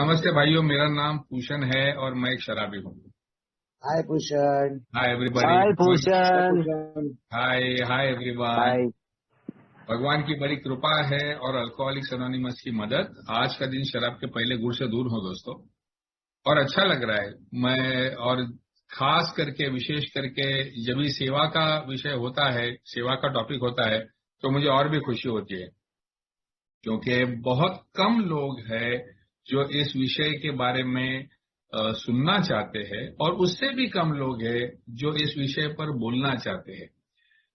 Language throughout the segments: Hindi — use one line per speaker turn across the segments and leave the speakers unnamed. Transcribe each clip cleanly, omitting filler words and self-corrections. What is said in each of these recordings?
नमस्ते भाइयों, मेरा नाम भूषण है और मैं एक शराबी हूँ।
Hi Bhushan.
Hi everybody.
Hi
hi
Bhushan.
Bhushan.
Hi hi everyone.
Hi.
भगवान की बड़ी कृपा है और अल्कोहलिक्स एनोनिमस की मदद। आज का दिन शराब के पहले गुड़ से दूर हो दोस्तों, और अच्छा लग रहा है। मैं और खास करके विशेष करके जब भी सेवा का विषय होता है, सेवा का टॉपिक होता है, तो मुझे और भी खुशी होती है, क्योंकि बहुत कम लोग हैं जो इस विषय के बारे में सुनना चाहते हैं, और उससे भी कम लोग हैं जो इस विषय पर बोलना चाहते हैं।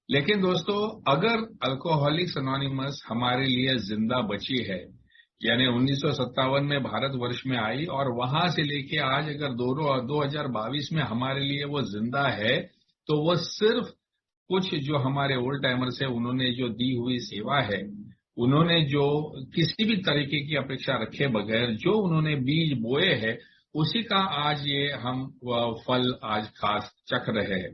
लेकिन दोस्तों, अगर अल्कोहलिक्स एनोनिमस हमारे लिए जिंदा बची है, यानी 1957 में भारतवर्ष में आई और वहां से लेके आज अगर 2022 में हमारे लिए वो जिंदा है, तो वो सिर्फ कुछ जो हमारे ओल्ड टाइमर्स है, उन्होंने जो दी हुई सेवा है, उन्होंने जो किसी भी तरीके की अपेक्षा रखे बगैर जो उन्होंने बीज बोए हैं, उसी का आज ये हम फल आज खास चख रहे हैं।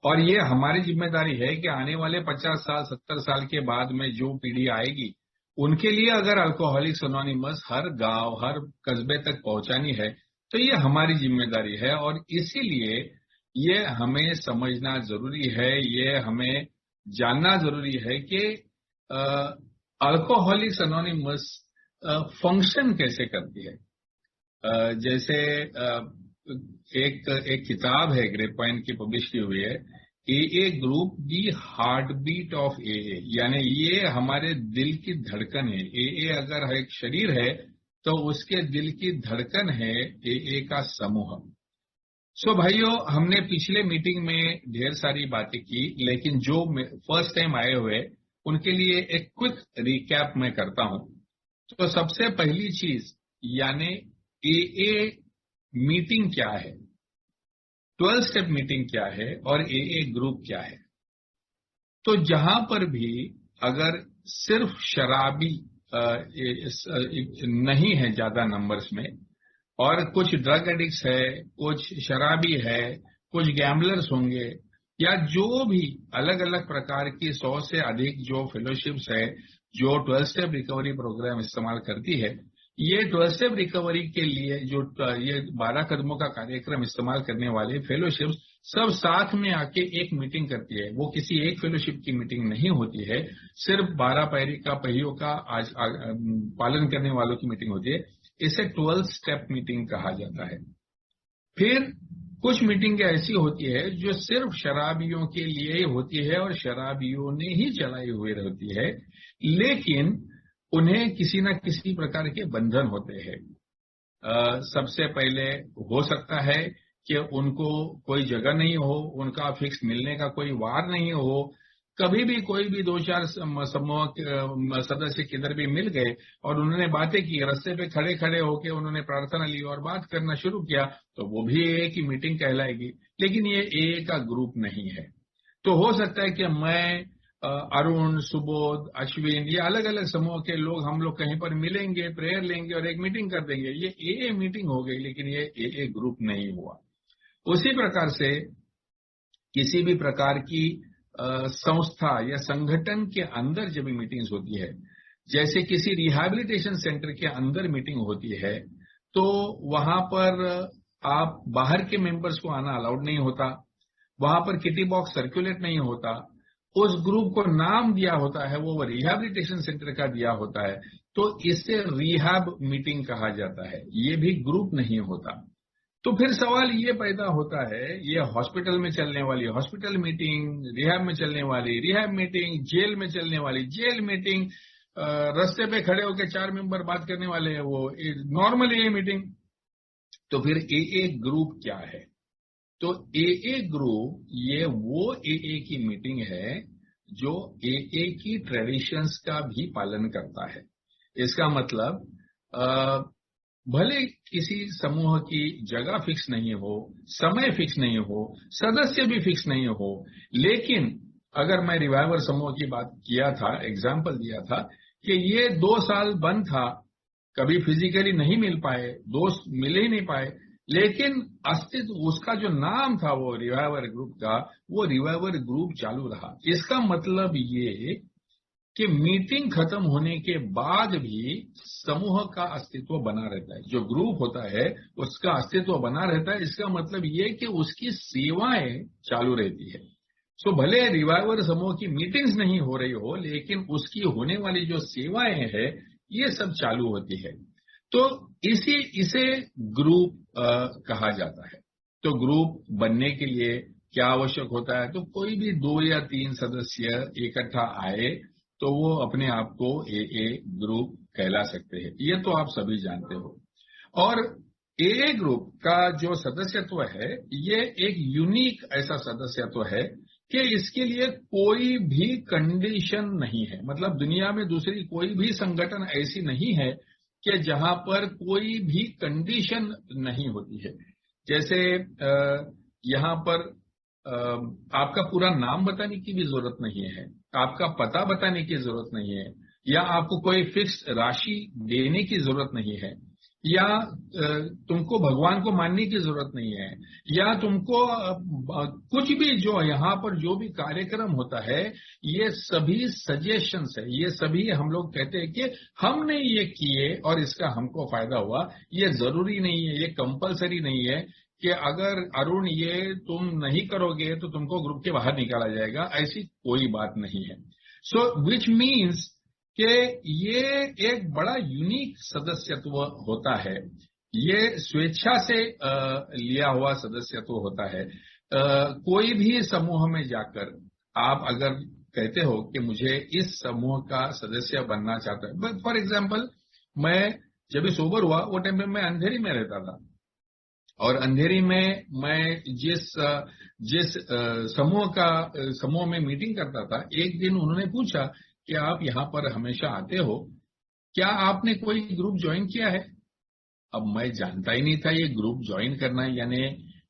और ये हमारी जिम्मेदारी है कि आने वाले 50 साल 70 साल के बाद में जो पीढ़ी आएगी, उनके लिए अगर अल्कोहलिक्स एनोनिमस हर गांव हर कस्बे तक पहुंचानी है, तो ये हमारी जिम्मेदारी है। और इसीलिए ये हमें समझना जरूरी है, ये हमें जानना जरूरी है कि अल्कोहलिक्स एनोनिमस फंक्शन कैसे करती है। जैसे एक किताब है ग्रेपवाइन की, पब्लिश की हुई है, a group the heart beat of a, यानी ये हमारे दिल की धड़कन है। ए अगर एक शरीर है तो उसके दिल की धड़कन है ए का समूह। सो भाइयों, हमने पिछले मीटिंग में ढेर सारी बातें की, लेकिन जो फर्स्ट टाइम आए हुए उनके लिए एक क्विक रिकैप मैं करता हूं। तो सबसे पहली चीज, यानी ए मीटिंग क्या है, 12 स्टेप मीटिंग क्या है और ए ग्रुप क्या है। तो जहां पर भी अगर सिर्फ शराबी नहीं है ज्यादा नंबर्स में, और कुछ ड्रग एडिक्ट्स है, कुछ शराबी है, कुछ गैम्बलर्स होंगे, या जो भी अलग अलग प्रकार की 100 से अधिक जो फेलोशिप्स है जो 12 स्टेप रिकवरी प्रोग्राम इस्तेमाल करती है, ये 12 स्टेप रिकवरी के लिए जो ये 12 कदमों का कार्यक्रम इस्तेमाल करने वाले फेलोशिप्स सब साथ में आके एक मीटिंग करती है। वो किसी एक फेलोशिप की मीटिंग नहीं होती है, सिर्फ 12 पहियों का पालन करने वालों की मीटिंग होती है। इसे 12 स्टेप मीटिंग कहा जाता है। फिर कुछ मीटिंग ऐसी होती है जो सिर्फ शराबियों के लिए ही होती है और शराबियों ने ही चलाई हुई रहती है, लेकिन उन्हें किसी न किसी प्रकार के बंधन होते हैं। सबसे पहले हो सकता है कि उनको कोई जगह नहीं हो, उनका फिक्स मिलने का कोई वार नहीं हो, कभी भी कोई भी 2-4 समूह सदस्य किधर भी मिल गए और उन्होंने बातें की, रास्ते पे खड़े खड़े होके उन्होंने प्रार्थना ली और बात करना शुरू किया, तो वो भी ए की मीटिंग कहलाएगी। लेकिन ये ए का ग्रुप नहीं है। तो हो सकता है कि मैं, अरुण, सुबोध, अश्विन, ये अलग अलग समूह के लोग, हम लोग कहीं पर मिलेंगे, प्रेयर लेंगे और एक मीटिंग कर देंगे, ये ए मीटिंग हो गई, लेकिन ये ए ग्रुप नहीं हुआ। उसी प्रकार से किसी भी प्रकार की संस्था या संगठन के अंदर जब मीटिंग्स होती है, जैसे किसी रिहैबिलिटेशन सेंटर के अंदर मीटिंग होती है, तो वहां पर आप बाहर के मेंबर्स को आना अलाउड नहीं होता, वहां पर किटी बॉक्स सर्कुलेट नहीं होता, उस ग्रुप को नाम दिया होता है, वो रिहैबिलिटेशन सेंटर का दिया होता है, तो इससे रिहैब मीटिंग कहा जाता है, ये भी ग्रुप नहीं होता। तो फिर सवाल ये पैदा होता है, ये हॉस्पिटल में चलने वाली हॉस्पिटल मीटिंग, रिहैब में चलने वाली रिहैब मीटिंग, जेल में चलने वाली जेल मीटिंग, रास्ते पे खड़े होकर 4 मेंबर बात करने वाले हैं, वो नॉर्मल ए मीटिंग। तो फिर ए ग्रुप क्या है? तो ए ग्रुप ये वो ए की मीटिंग है जो ए की ट्रेडिशंस का भी पालन करता है। इसका मतलब भले किसी समूह की जगह फिक्स नहीं हो, समय फिक्स नहीं हो, सदस्य भी फिक्स नहीं हो, लेकिन अगर मैं रिवाइवर समूह की बात किया था, एग्जाम्पल दिया था कि ये 2 साल बंद था, कभी फिजिकली नहीं मिल पाए, दोस्त मिल ही नहीं पाए, लेकिन अस्तित्व उसका जो नाम था वो रिवाइवर ग्रुप का, वो रिवाइवर ग्रुप चालू रहा। इसका मतलब ये कि मीटिंग खत्म होने के बाद भी समूह का अस्तित्व बना रहता है, जो ग्रुप होता है उसका अस्तित्व बना रहता है। इसका मतलब ये कि उसकी सेवाएं चालू रहती है। सो भले रिवाइवर समूह की मीटिंग्स नहीं हो रही हो, लेकिन उसकी होने वाली जो सेवाएं है ये सब चालू होती है। तो इसे ग्रुप कहा जाता है। तो ग्रुप बनने के लिए क्या आवश्यक होता है? तो कोई भी 2 या 3 सदस्य इकट्ठा आए तो वो अपने आप को ए ग्रुप कहला सकते हैं। ये तो आप सभी जानते हो। और ए ग्रुप का जो सदस्यत्व है ये एक यूनिक ऐसा सदस्यत्व है कि इसके लिए कोई भी कंडीशन नहीं है। मतलब दुनिया में दूसरी कोई भी संगठन ऐसी नहीं है कि जहां पर कोई भी कंडीशन नहीं होती है। जैसे यहाँ पर आपका पूरा नाम बताने की भी जरूरत नहीं है, आपका पता बताने की जरूरत नहीं है, या आपको कोई फिक्स राशि देने की जरूरत नहीं है, या तुमको भगवान को मानने की जरूरत नहीं है, या तुमको कुछ भी जो यहाँ पर जो भी कार्यक्रम होता है ये सभी सजेशंस है। ये सभी हम लोग कहते हैं कि हमने ये किए और इसका हमको फायदा हुआ। ये जरूरी नहीं है, ये कंपलसरी नहीं है कि अगर अरुण ये तुम नहीं करोगे तो तुमको ग्रुप के बाहर निकाला जाएगा, ऐसी कोई बात नहीं है। सो विच मीन्स कि ये एक बड़ा यूनिक सदस्यत्व होता है। ये स्वेच्छा से लिया हुआ सदस्यत्व होता है। कोई भी समूह में जाकर आप अगर कहते हो कि मुझे इस समूह का सदस्य बनना चाहता है, फॉर एग्जाम्पल मैं जब भी सोबर हुआ वो टाइम पे मैं अंधेरी में रहता था, और अंधेरी में मैं जिस समूह में मीटिंग करता था, एक दिन उन्होंने पूछा कि आप यहाँ पर हमेशा आते हो, क्या आपने कोई ग्रुप ज्वाइन किया है? अब मैं जानता ही नहीं था ये ग्रुप ज्वाइन करना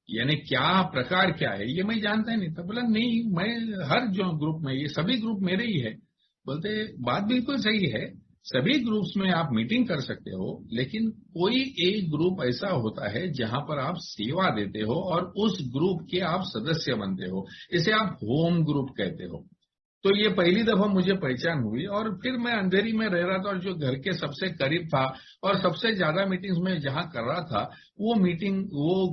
यानी क्या प्रकार क्या है, ये मैं जानता ही नहीं था। बोला नहीं, मैं हर जो ग्रुप में, ये सभी ग्रुप मेरे ही है। बोलते बात बिल्कुल सही है, सभी ग्रुप्स में आप मीटिंग कर सकते हो, लेकिन कोई एक ग्रुप ऐसा होता है जहां पर आप सेवा देते हो और उस ग्रुप के आप सदस्य बनते हो। इसे आप होम ग्रुप कहते हो। तो ये पहली दफा मुझे पहचान हुई, और फिर मैं अंधेरी में रह रहा था और जो घर के सबसे करीब था और सबसे ज्यादा मीटिंग्स में जहां कर रहा था, वो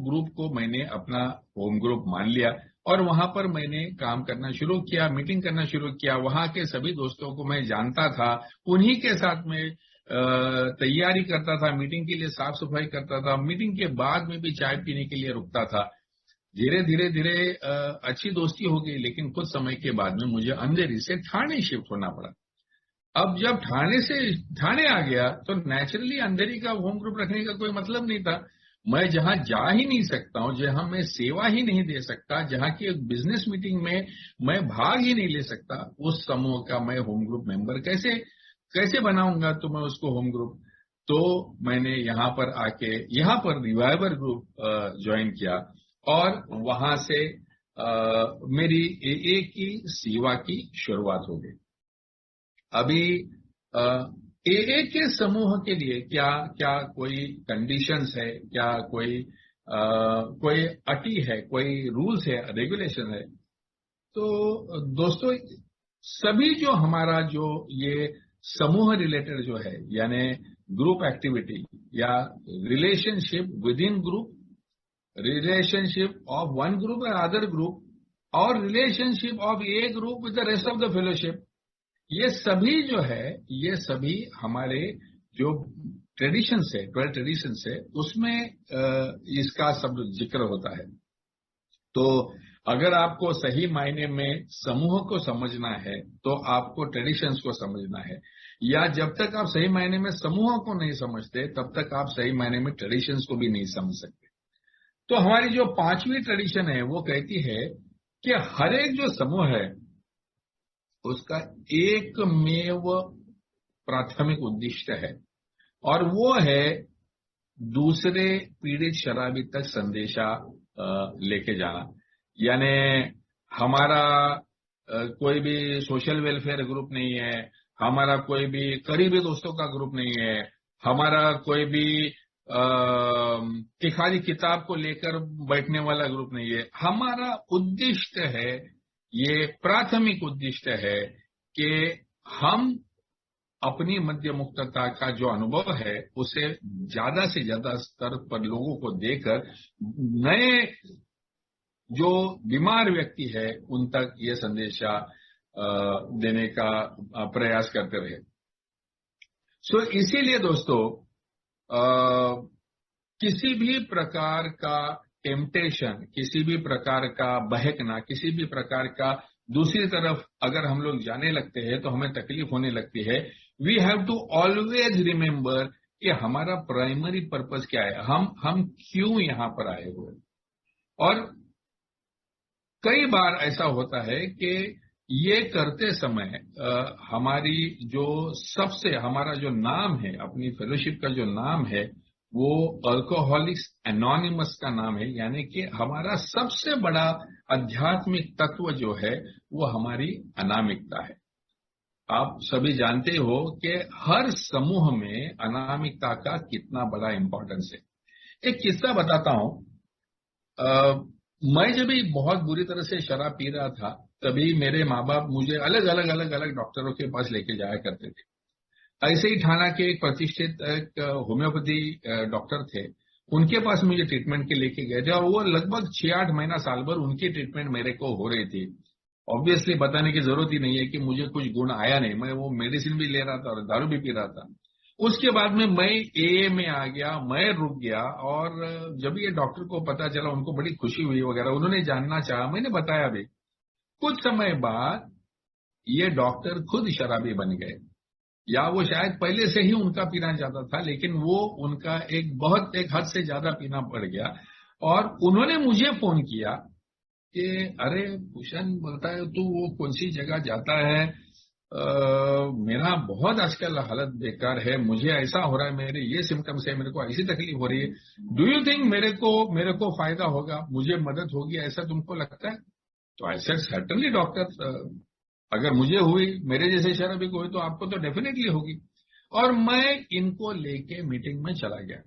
ग्रुप को मैंने अपना होम ग्रुप मान लिया, और वहां पर मैंने काम करना शुरू किया, मीटिंग करना शुरू किया। वहां के सभी दोस्तों को मैं जानता था, उन्हीं के साथ में तैयारी करता था, मीटिंग के लिए साफ सफाई करता था, मीटिंग के बाद में भी चाय पीने के लिए रुकता था। धीरे धीरे अच्छी दोस्ती हो गई, लेकिन कुछ समय के बाद में मुझे अंधेरी से ठाणे शिफ्ट होना पड़ा। अब जब ठाणे आ गया तो नेचुरली अंधेरी का होम ग्रुप रखने का कोई मतलब नहीं था। मैं जहां जा ही नहीं सकता हूं, जहां मैं सेवा ही नहीं दे सकता, जहां की एक बिजनेस मीटिंग में मैं भाग ही नहीं ले सकता, उस समूह का मैं होम ग्रुप मेंबर कैसे बनाऊंगा तो मैं उसको होम ग्रुप। तो मैंने यहाँ पर आके यहाँ पर रिवाइवर ग्रुप ज्वाइन किया, और वहां से मेरी ए की सेवा की शुरुआत हो गई। अभी ए के समूह के लिए क्या क्या कोई कंडीशंस है, क्या कोई अटी है, कोई रूल्स है, रेगुलेशन है? तो दोस्तों, सभी जो हमारा जो ये समूह रिलेटेड जो है, यानी ग्रुप एक्टिविटी या relationship with in group, relationship of one group and other group, और relationship of a group with the rest of the fellowship, ये सभी जो है, ये सभी हमारे जो ट्रेडिशंस है, 12 ट्रेडिशंस है, उसमें इसका सब जिक्र होता है। तो अगर आपको सही मायने में समूह को समझना है तो आपको ट्रेडिशंस को समझना है, या जब तक आप सही मायने में समूह को नहीं समझते तब तक आप सही मायने में ट्रेडिशंस को भी नहीं समझ सकते। तो हमारी जो 5वीं ट्रेडिशन है वो कहती है कि हर एक जो समूह है उसका एकमेव प्राथमिक उद्देश्य है, और वो है दूसरे पीड़ित शराबी तक संदेशा लेके जाना। यानी हमारा कोई भी सोशल वेलफेयर ग्रुप नहीं है, हमारा कोई भी करीबी दोस्तों का ग्रुप नहीं है, हमारा कोई भी कि खाली किताब को लेकर बैठने वाला ग्रुप नहीं है। हमारा उद्देश्य है, ये प्राथमिक उद्देश्य है कि हम अपनी मद्य मुक्तता का जो अनुभव है उसे ज्यादा से ज्यादा स्तर पर लोगों को देकर नए जो बीमार व्यक्ति है उन तक ये संदेशा देने का प्रयास करते रहे। सो इसीलिए दोस्तों किसी भी प्रकार का टेम्पटेशन, किसी भी प्रकार का बहकना, किसी भी प्रकार का दूसरी तरफ अगर हम लोग जाने लगते हैं तो हमें तकलीफ होने लगती है। We have to always remember कि हमारा प्राइमरी पर्पस क्या है, हम क्यों यहां पर आए हुए। और कई बार ऐसा होता है कि ये करते समय हमारी जो सबसे हमारा जो नाम है, अपनी फेलोशिप का जो नाम है वो अल्कोहलिक्स एनोनिमस का नाम है, यानी कि हमारा सबसे बड़ा आध्यात्मिक तत्व जो है वो हमारी अनामिकता है। आप सभी जानते हो कि हर समूह में अनामिकता का कितना बड़ा इंपॉर्टेंस है। एक किस्सा बताता हूं। मैं जब भी बहुत बुरी तरह से शराब पी रहा था तभी मेरे माँ बाप मुझे अलग अलग डॉक्टरों के पास लेके जाया करते थे। ऐसे ही ठाणा के एक प्रतिष्ठित होम्योपैथी डॉक्टर थे, उनके पास मुझे ट्रीटमेंट के लेके गए थे और वो लगभग 6-8 महीना साल भर उनकी ट्रीटमेंट मेरे को हो रही थी। ऑब्वियसली बताने की जरूरत ही नहीं है कि मुझे कुछ गुण आया नहीं, मैं वो मेडिसिन भी ले रहा था और दारू भी पी रहा था। उसके बाद में मैं AA में आ गया, मैं रुक गया और जब ये डॉक्टर को पता चला उनको बड़ी खुशी हुई वगैरह, उन्होंने जानना चाहा, मैंने बताया भी। कुछ समय बाद ये डॉक्टर खुद शराबी बन गए, या वो शायद पहले से ही उनका पीना ज्यादा था लेकिन वो उनका एक हद से ज्यादा पीना पड़ गया। और उन्होंने मुझे फोन किया कि अरे भूषण, बोलता है तू वो कौन सी जगह जाता है, मेरा बहुत आजकल हालत बेकार है, मुझे ऐसा हो रहा है, मेरे ये सिम्टम्स है, मेरे को ऐसी तकलीफ हो रही है, डू यू थिंक मेरे को फायदा होगा, मुझे मदद होगी, ऐसा तुमको लगता है? तो आई सेड सर्टेनली डॉक्टर, अगर मुझे हुई, मेरे जैसे शराबी को हुई तो आपको तो डेफिनेटली होगी। और मैं इनको लेके मीटिंग में चला गया।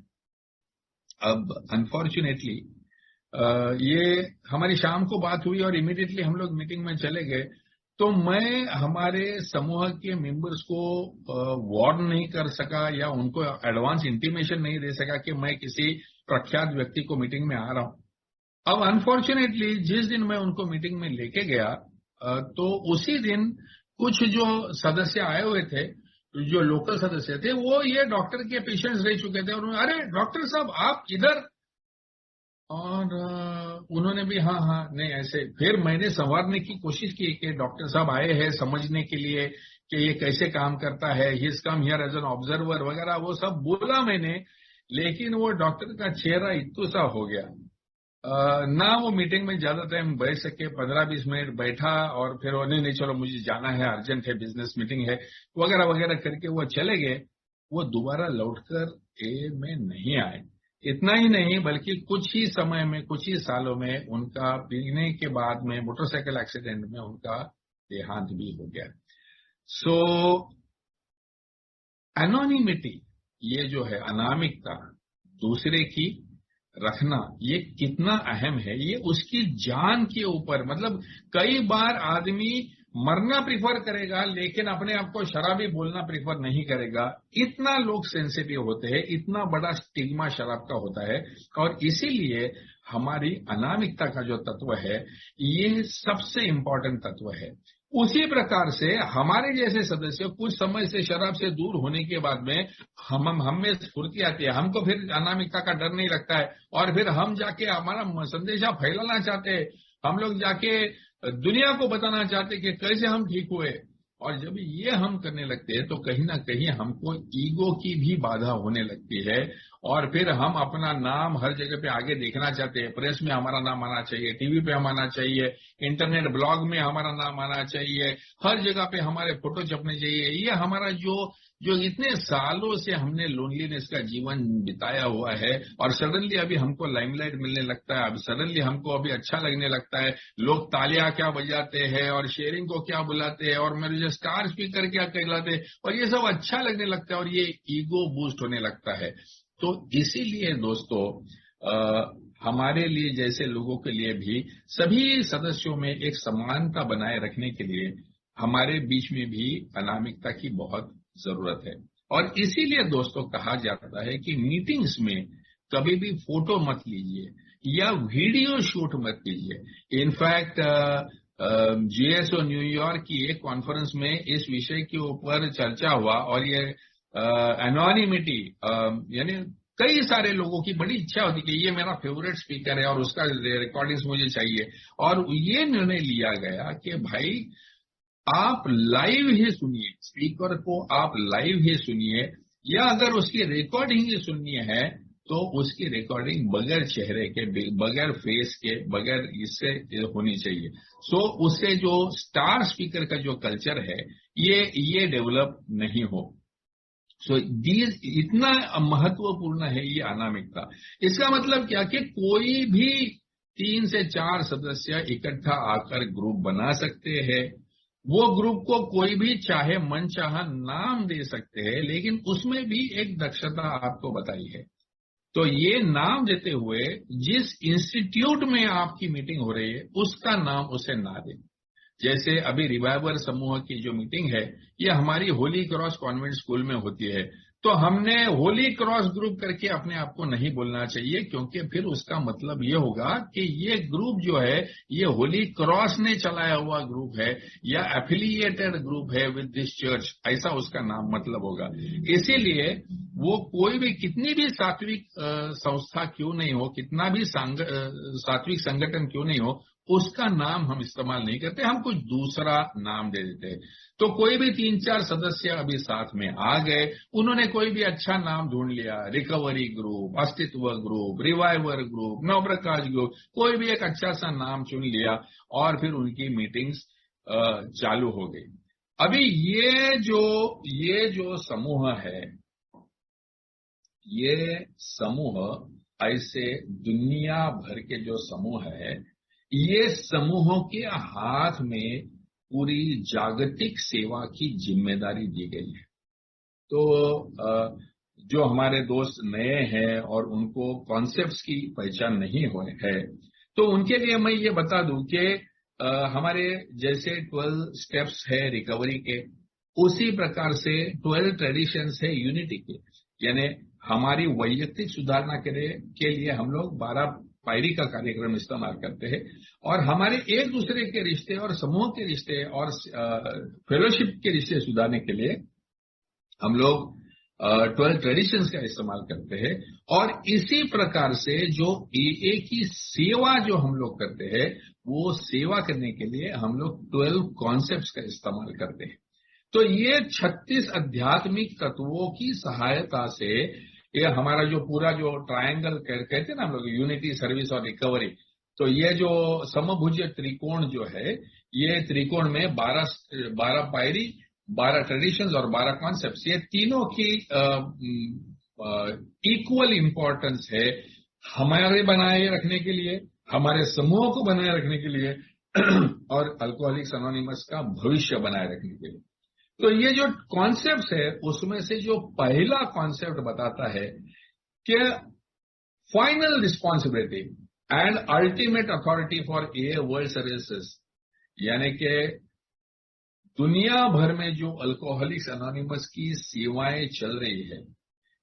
अब अनफॉर्चुनेटली ये हमारी शाम को बात हुई और इमीडिएटली हम लोग मीटिंग में चले गए। तो मैं हमारे समूह के मेंबर्स को वार्न नहीं कर सका या उनको एडवांस इंटीमेशन नहीं दे सका कि मैं किसी प्रख्यात व्यक्ति को मीटिंग में आ रहा हूं। अब अनफॉर्चुनेटली जिस दिन मैं उनको मीटिंग में लेके गया तो उसी दिन कुछ जो सदस्य आए हुए थे, जो लोकल सदस्य थे, वो ये डॉक्टर के पेशेंट्स रह चुके थे और अरे डॉक्टर साहब आप इधर, और उन्होंने भी हाँ नहीं ऐसे। फिर मैंने संवारने की कोशिश की कि डॉक्टर साहब आए हैं समझने के लिए कि ये कैसे काम करता है, he is come here as an observer वगैरह, वो सब बोला मैंने। लेकिन वो डॉक्टर का चेहरा इतना सा हो गया, ना वो मीटिंग में ज्यादा टाइम बैठ सके, 15-20 मिनट बैठा और फिर नहीं चलो मुझे जाना है, अर्जेंट है, बिजनेस मीटिंग है वगैरह वगैरह करके वो चले गए। वो दोबारा लौटकर AA में नहीं आए। इतना ही नहीं बल्कि कुछ ही समय में, कुछ ही सालों में उनका पीने के बाद में मोटरसाइकिल एक्सीडेंट में उनका देहांत भी हो गया। सो एनोनिमिटी, ये जो है अनामिकता, दूसरे की रखना, ये कितना अहम है, ये उसकी जान के ऊपर, मतलब कई बार आदमी मरना प्रिफर करेगा लेकिन अपने आप को शराबी बोलना प्रिफर नहीं करेगा। इतना लोग सेंसिटिव होते हैं, इतना बड़ा स्टिग्मा शराब का होता है। और इसीलिए हमारी अनामिकता का जो तत्व है ये सबसे इंपॉर्टेंट तत्व है। उसी प्रकार से हमारे जैसे सदस्य कुछ समय से शराब से दूर होने के बाद में हम में स्फूर्ति आती है, हमको फिर अनामिकता का डर नहीं लगता है और फिर हम जाके हमारा संदेशा फैलाना चाहते हैं, हम लोग जाके दुनिया को बताना चाहते कि कैसे हम ठीक हुए। और जब ये हम करने लगते हैं तो कहीं ना कहीं हमको ईगो की भी बाधा होने लगती है और फिर हम अपना नाम हर जगह पे आगे देखना चाहते हैं। प्रेस में हमारा नाम आना चाहिए, टीवी पे हम आना चाहिए, इंटरनेट ब्लॉग में हमारा नाम आना चाहिए, हर जगह पे हमारे फोटो छपने चाहिए। ये हमारा जो इतने सालों से हमने लोनलीनेस का जीवन बिताया हुआ है और सडनली अभी हमको लाइमलाइट मिलने लगता है, अभी सडनली हमको अभी अच्छा लगने लगता है, लोग तालियां क्या बजाते हैं और शेयरिंग को क्या बुलाते हैं और मेरे जो स्टार स्पीकर क्या कहलाते हैं, और ये सब अच्छा लगने लगता है और ये ईगो बूस्ट होने लगता है। तो इसीलिए दोस्तों हमारे लिए जैसे लोगों के लिए भी सभी सदस्यों में एक समानता बनाए रखने के लिए हमारे बीच में भी अनामिकता की बहुत जरूरत है। और इसीलिए दोस्तों कहा जाता है कि मीटिंग्स में कभी भी फोटो मत लीजिए या वीडियो शूट मत कीजिए। इनफैक्ट जीएसओ न्यूयॉर्क की एक कॉन्फ्रेंस में इस विषय के ऊपर चर्चा हुआ और ये एनोनिमिटी यानी कई सारे लोगों की बड़ी इच्छा होती कि ये मेरा फेवरेट स्पीकर है और उसका रिकॉर्डिंग्स मुझे चाहिए, और ये निर्णय लिया गया कि भाई आप लाइव ही सुनिए, स्पीकर को आप लाइव ही सुनिए, या अगर उसकी रिकॉर्डिंग ही सुननी है तो उसकी रिकॉर्डिंग बगैर चेहरे के, बगैर फेस के, बगैर इससे होनी चाहिए। सो उससे जो स्टार स्पीकर का जो कल्चर है ये डेवलप नहीं हो। सो इतना महत्वपूर्ण है ये अनामिकता। इसका मतलब क्या कि कोई भी 3 से 4 सदस्य इकट्ठा आकर ग्रुप बना सकते हैं। वो ग्रुप को कोई भी चाहे मनचाहा नाम दे सकते हैं, लेकिन उसमें भी एक दक्षता आपको बताई है। तो ये नाम देते हुए जिस इंस्टीट्यूट में आपकी मीटिंग हो रही है उसका नाम उसे ना दें। जैसे अभी रिवाइवर समूह की जो मीटिंग है ये हमारी होली क्रॉस कॉन्वेंट स्कूल में होती है, तो हमने होली क्रॉस ग्रुप करके अपने आप को नहीं बोलना चाहिए, क्योंकि फिर उसका मतलब ये होगा कि ये ग्रुप जो है ये होली क्रॉस ने चलाया हुआ ग्रुप है या एफिलिएटेड ग्रुप है विद दिस चर्च, ऐसा उसका नाम मतलब होगा। इसीलिए वो कोई भी कितनी भी सात्विक संस्था क्यों नहीं हो, कितना भी सात्विक संगठन क्यों नहीं हो, उसका नाम हम इस्तेमाल नहीं करते, हम कुछ दूसरा नाम दे देते हैं। तो कोई भी 3-4 सदस्य अभी साथ में आ गए, उन्होंने कोई भी अच्छा नाम ढूंढ लिया, रिकवरी ग्रुप, अस्तित्व ग्रुप, रिवाइवर ग्रुप, नवप्रकाश ग्रुप, कोई भी एक अच्छा सा नाम चुन लिया और फिर उनकी मीटिंग्स चालू हो गई। अभी ये जो समूह है, ये समूह ऐसे दुनिया भर के जो समूह है, ये समूहों के हाथ में पूरी जागतिक सेवा की जिम्मेदारी दी गई है। तो जो हमारे दोस्त नए हैं और उनको कॉन्सेप्ट्स की पहचान नहीं हुए है, तो उनके लिए मैं ये बता दूं कि हमारे जैसे 12 स्टेप्स है रिकवरी के, उसी प्रकार से 12 ट्रेडिशंस है यूनिटी के। यानी हमारी वैयक्तिक सुधारना के लिए हम लोग 12 पायरी का कार्यक्रम इस्तेमाल करते हैं, और हमारे एक दूसरे के रिश्ते और समूह के रिश्ते और फेलोशिप के रिश्ते सुधारने के लिए हम लोग 12 ट्रेडिशंस का इस्तेमाल करते हैं। और इसी प्रकार से जो AA की सेवा जो हम लोग करते हैं, वो सेवा करने के लिए हम लोग 12 कॉन्सेप्ट्स का इस्तेमाल करते हैं। तो ये 36 आध्यात्मिक तत्वों की सहायता से ये हमारा जो पूरा जो ट्रायंगल कहते हैं ना हम लोग, यूनिटी, सर्विस और रिकवरी, तो ये जो समभुज त्रिकोण जो है, ये त्रिकोण में 12 पायरी, 12 ट्रेडिशंस और 12 कॉन्सेप्ट्स, ये तीनों की इक्वल इंपॉर्टेंस है हमारे बनाए रखने के लिए, हमारे समूह को बनाए रखने के लिए और अल्कोहलिक्स एनोनिमस का भविष्य बनाए रखने के लिए। तो ये जो कॉन्सेप्ट है उसमें से जो पहला कॉन्सेप्ट बताता है कि final responsibility and ultimate authority for AA world services, यानी कि दुनिया भर में जो अल्कोहलिक्स एनोनिमस की सेवाएं चल रही है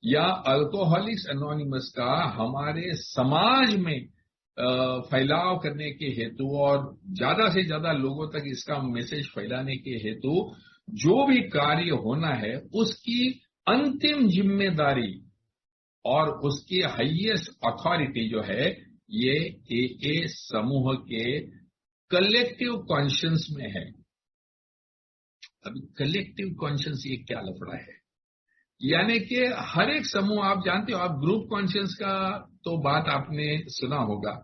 या अल्कोहलिक्स एनोनिमस का हमारे समाज में फैलाव करने के हेतु और ज्यादा से ज्यादा लोगों तक इसका मैसेज फैलाने के हेतु जो भी कार्य होना है, उसकी अंतिम जिम्मेदारी और उसकी हाईएस्ट अथॉरिटी जो है ये AA समूह के कलेक्टिव कॉन्शियंस में है। अभी कलेक्टिव कॉन्शियंस ये क्या लफड़ा है, यानी कि हर एक समूह, आप जानते हो, आप ग्रुप कॉन्शियंस का तो बात आपने सुना होगा।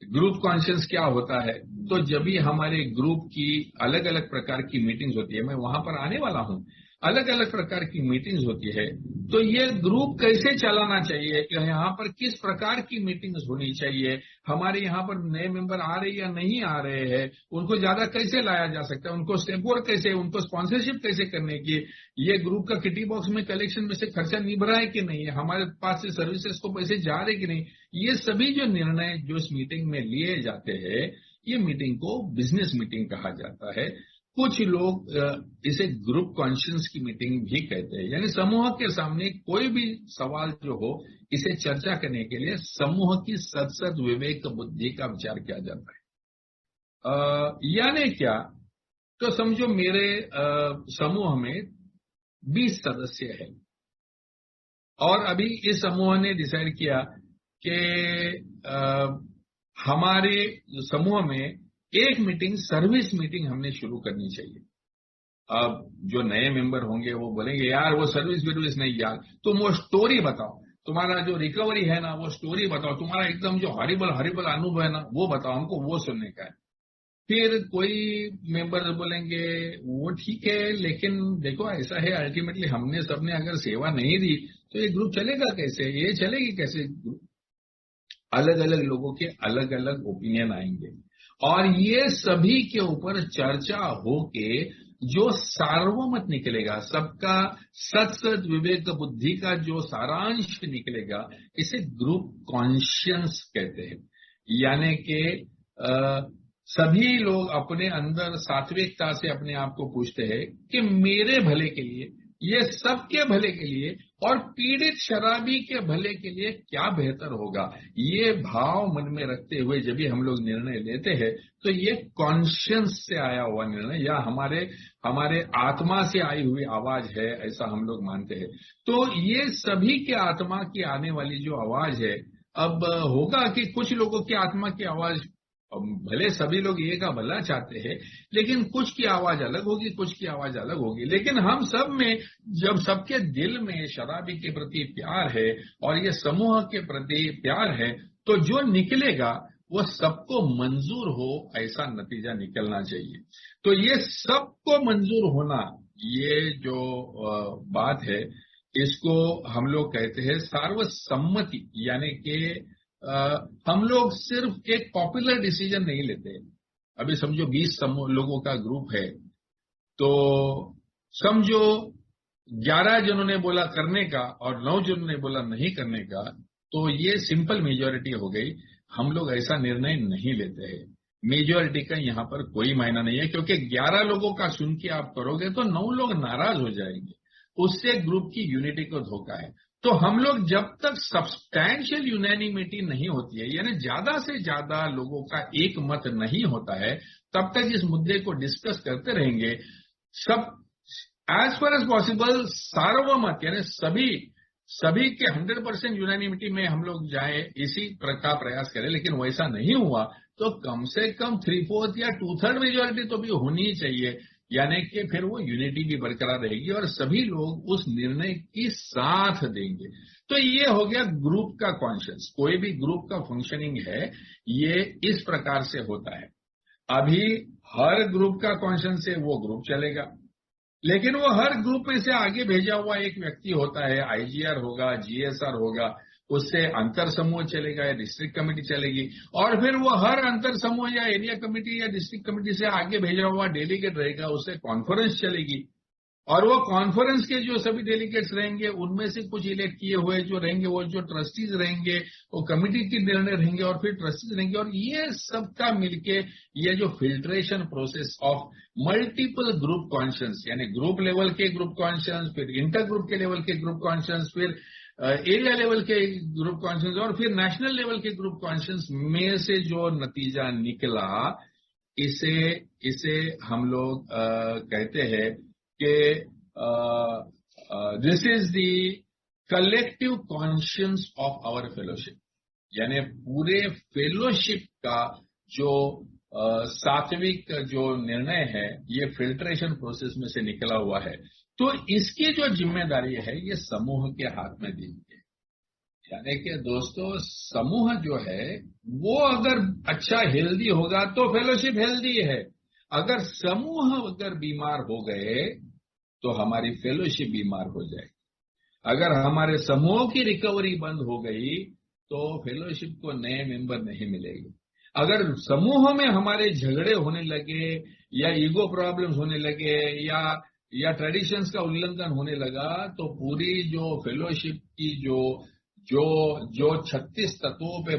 ग्रुप कॉन्शियंस क्या होता है? तो जब भी हमारे ग्रुप की अलग अलग प्रकार की मीटिंग्स होती है, मैं वहां पर आने वाला हूं, अलग अलग प्रकार की मीटिंग्स होती है, तो ये ग्रुप कैसे चलाना चाहिए, कि यहाँ पर किस प्रकार की मीटिंग्स होनी चाहिए, हमारे यहाँ पर नए मेंबर आ रहे या नहीं आ रहे हैं, उनको ज्यादा कैसे लाया जा सकता है, उनको स्टेप वर्क कैसे, उनको स्पॉन्सरशिप कैसे करने की, ये ग्रुप का किटी बॉक्स में कलेक्शन में से खर्चा निभ रहा है कि नहीं, हमारे पास से सर्विसेज को पैसे जा रहे कि नहीं, ये सभी जो निर्णय जो इस मीटिंग में लिए जाते हैं, ये मीटिंग को बिजनेस मीटिंग कहा जाता है। कुछ लोग इसे ग्रुप कॉन्शियंस की मीटिंग भी कहते हैं, यानी समूह के सामने कोई भी सवाल जो हो इसे चर्चा करने के लिए समूह की सदसद विवेक बुद्धि का विचार किया जाता है। यानी क्या, तो समझो मेरे समूह में 20 सदस्य है और अभी इस समूह ने डिसाइड किया कि हमारे समूह में एक मीटिंग, सर्विस मीटिंग हमने शुरू करनी चाहिए। अब जो नए मेंबर होंगे वो बोलेंगे यार वो सर्विस नहीं यार, तुम वो स्टोरी बताओ, तुम्हारा जो रिकवरी है ना वो स्टोरी बताओ, तुम्हारा एकदम जो हॉरिबल अनुभव है ना वो बताओ, हमको वो सुनने का है। फिर कोई मेंबर बोलेंगे वो ठीक है, लेकिन देखो ऐसा है अल्टीमेटली हमने सबने अगर सेवा नहीं दी तो ये ग्रुप चलेगा कैसे, ये चलेगी कैसे। अलग अलग लोगों के अलग अलग ओपिनियन आएंगे और ये सभी के ऊपर चर्चा होके जो सार्वमत निकलेगा, सबका सत विवेक बुद्धि का जो सारांश निकलेगा, इसे ग्रुप कॉन्शियंस कहते हैं। यानी कि सभी लोग अपने अंदर सात्विकता से अपने आप को पूछते हैं कि मेरे भले के लिए, ये सबके भले के लिए और पीड़ित शराबी के भले के लिए क्या बेहतर होगा, ये भाव मन में रखते हुए जब भी हम लोग निर्णय लेते हैं तो ये कॉन्शियंस से आया हुआ निर्णय या हमारे आत्मा से आई हुई आवाज है, ऐसा हम लोग मानते हैं। तो ये सभी के आत्मा की आने वाली जो आवाज है, अब होगा कि कुछ लोगों की आत्मा की आवाज, भले सभी लोग ये का भला चाहते हैं, लेकिन कुछ की आवाज अलग होगी, कुछ की आवाज अलग होगी। लेकिन हम सब में जब सबके दिल में शराबी के प्रति प्यार है और ये समूह के प्रति प्यार है, तो जो निकलेगा वो सबको मंजूर हो, ऐसा नतीजा निकलना चाहिए। तो ये सबको मंजूर होना, ये जो बात है, इसको हम लोग कहते हैं सार्वसम्मति। यानी कि हम लोग सिर्फ एक पॉपुलर डिसीजन नहीं लेते। अभी समझो 20 लोगों का ग्रुप है, तो समझो 11 जनों ने बोला करने का और 9 जनों ने बोला नहीं करने का, तो ये सिंपल मेजॉरिटी हो गई। हम लोग ऐसा निर्णय नहीं लेते हैं। मेजॉरिटी का यहाँ पर कोई मायना नहीं है, क्योंकि 11 लोगों का सुन के आप करोगे तो 9 लोग नाराज हो जाएंगे, उससे ग्रुप की यूनिटी को धोखा है। तो हम लोग जब तक सब्सटैंशियल यूनैनिमिटी नहीं होती है, यानी ज्यादा से ज्यादा लोगों का एक मत नहीं होता है, तब तक इस मुद्दे को डिस्कस करते रहेंगे। सब as far as possible Sarvamat, यानी सभी के 100% यूनैनिमिटी में हम लोग जाए, इसी प्रकार प्रयास करें। लेकिन वैसा नहीं हुआ तो कम से कम 3/4 या 2/3 मेजॉरिटी तो भी होनी ही चाहिए, यानी कि फिर वो यूनिटी भी बरकरार रहेगी और सभी लोग उस निर्णय की साथ देंगे। तो ये हो गया ग्रुप का कॉन्शियस। कोई भी ग्रुप का फंक्शनिंग है ये इस प्रकार से होता है। अभी हर ग्रुप का कॉन्शियस से वो ग्रुप चलेगा, लेकिन वो हर ग्रुप में से आगे भेजा हुआ एक व्यक्ति होता है, आईजीआर होगा, जीएसआर होगा, उससे अंतर समूह चलेगा या डिस्ट्रिक्ट कमेटी चलेगी, और फिर वो हर अंतर समूह या एरिया कमेटी या डिस्ट्रिक्ट कमेटी से आगे भेजा हुआ डेलीगेट रहेगा, उससे कॉन्फ्रेंस चलेगी, और वो कॉन्फ्रेंस के जो सभी डेलीगेट्स रहेंगे उनमें से कुछ इलेक्ट किए हुए जो रहेंगे, वो जो ट्रस्टीज रहेंगे, वो कमिटी के निर्णय रहेंगे और फिर ट्रस्टीज रहेंगे, और ये सबका मिलके ये जो filtration process of multiple group conscience, यानी ग्रुप लेवल के ग्रुप कॉन्शियंस, फिर इंटर ग्रुप के लेवल के ग्रुप कॉन्शियंस, फिर एरिया लेवल के ग्रुप कॉन्शियंस और फिर नेशनल लेवल के ग्रुप कॉन्शियंस में से जो नतीजा निकला, इसे हम लोग कहते हैं कि this is the collective conscience of our fellowship. यानी पूरे फेलोशिप का जो सात्विक जो निर्णय है, ये फिल्ट्रेशन प्रोसेस में से निकला हुआ है। तो इसकी जो जिम्मेदारी है ये समूह के हाथ में दी गई है। यानी कि दोस्तों, समूह जो है वो अगर अच्छा हेल्दी होगा तो फेलोशिप हेल्दी है। अगर समूह अगर बीमार हो गए तो हमारी फेलोशिप बीमार हो जाएगी। अगर हमारे समूह की रिकवरी बंद हो गई तो फेलोशिप को नए मेंबर नहीं मिलेंगे। अगर समूह में हमारे झगड़े होने लगे या ईगो प्रॉब्लम्स होने लगे या ट्रेडिशंस का उल्लंघन होने लगा, तो पूरी जो फेलोशिप की जो 36 तत्वों पे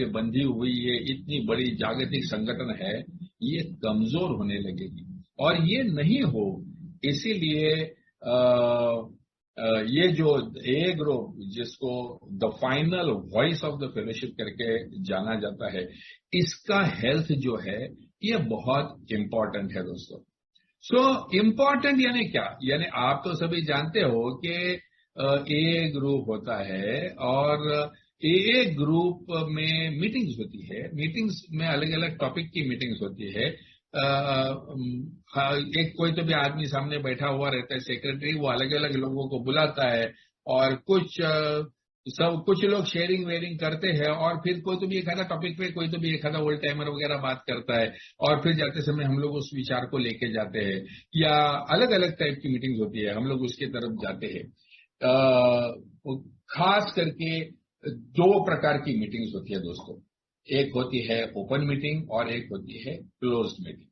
बंधी हुई ये इतनी बड़ी जागतिक संगठन है, ये कमजोर होने लगेगी। और ये नहीं हो, इसीलिए ये जो ए ग्रुप, जिसको the final voice of the fellowship करके जाना जाता है, इसका हेल्थ जो है ये बहुत इंपॉर्टेंट है दोस्तों। सो इम्पोर्टेंट यानी क्या, यानी आप तो सभी जानते हो कि ए ग्रुप होता है और ए ग्रुप में मीटिंग्स होती है। मीटिंग्स में अलग अलग टॉपिक की मीटिंग्स होती है। एक कोई तो भी आदमी सामने बैठा हुआ रहता है, सेक्रेटरी, वो अलग अलग लोगों को बुलाता है और कुछ लोग शेयरिंग वेयरिंग करते हैं और फिर कोई तो भी एक आधा टॉपिक पे कोई तो भी एक आधा ओल्ड टाइमर वगैरह बात करता है और फिर जाते समय हम लोग उस विचार को लेके जाते हैं, या अलग अलग टाइप की मीटिंग्स होती है, हम लोग उसकी तरफ जाते हैं। खास करके दो प्रकार की मीटिंग्स होती है दोस्तों, एक होती है ओपन मीटिंग और एक होती है क्लोज्ड मीटिंग।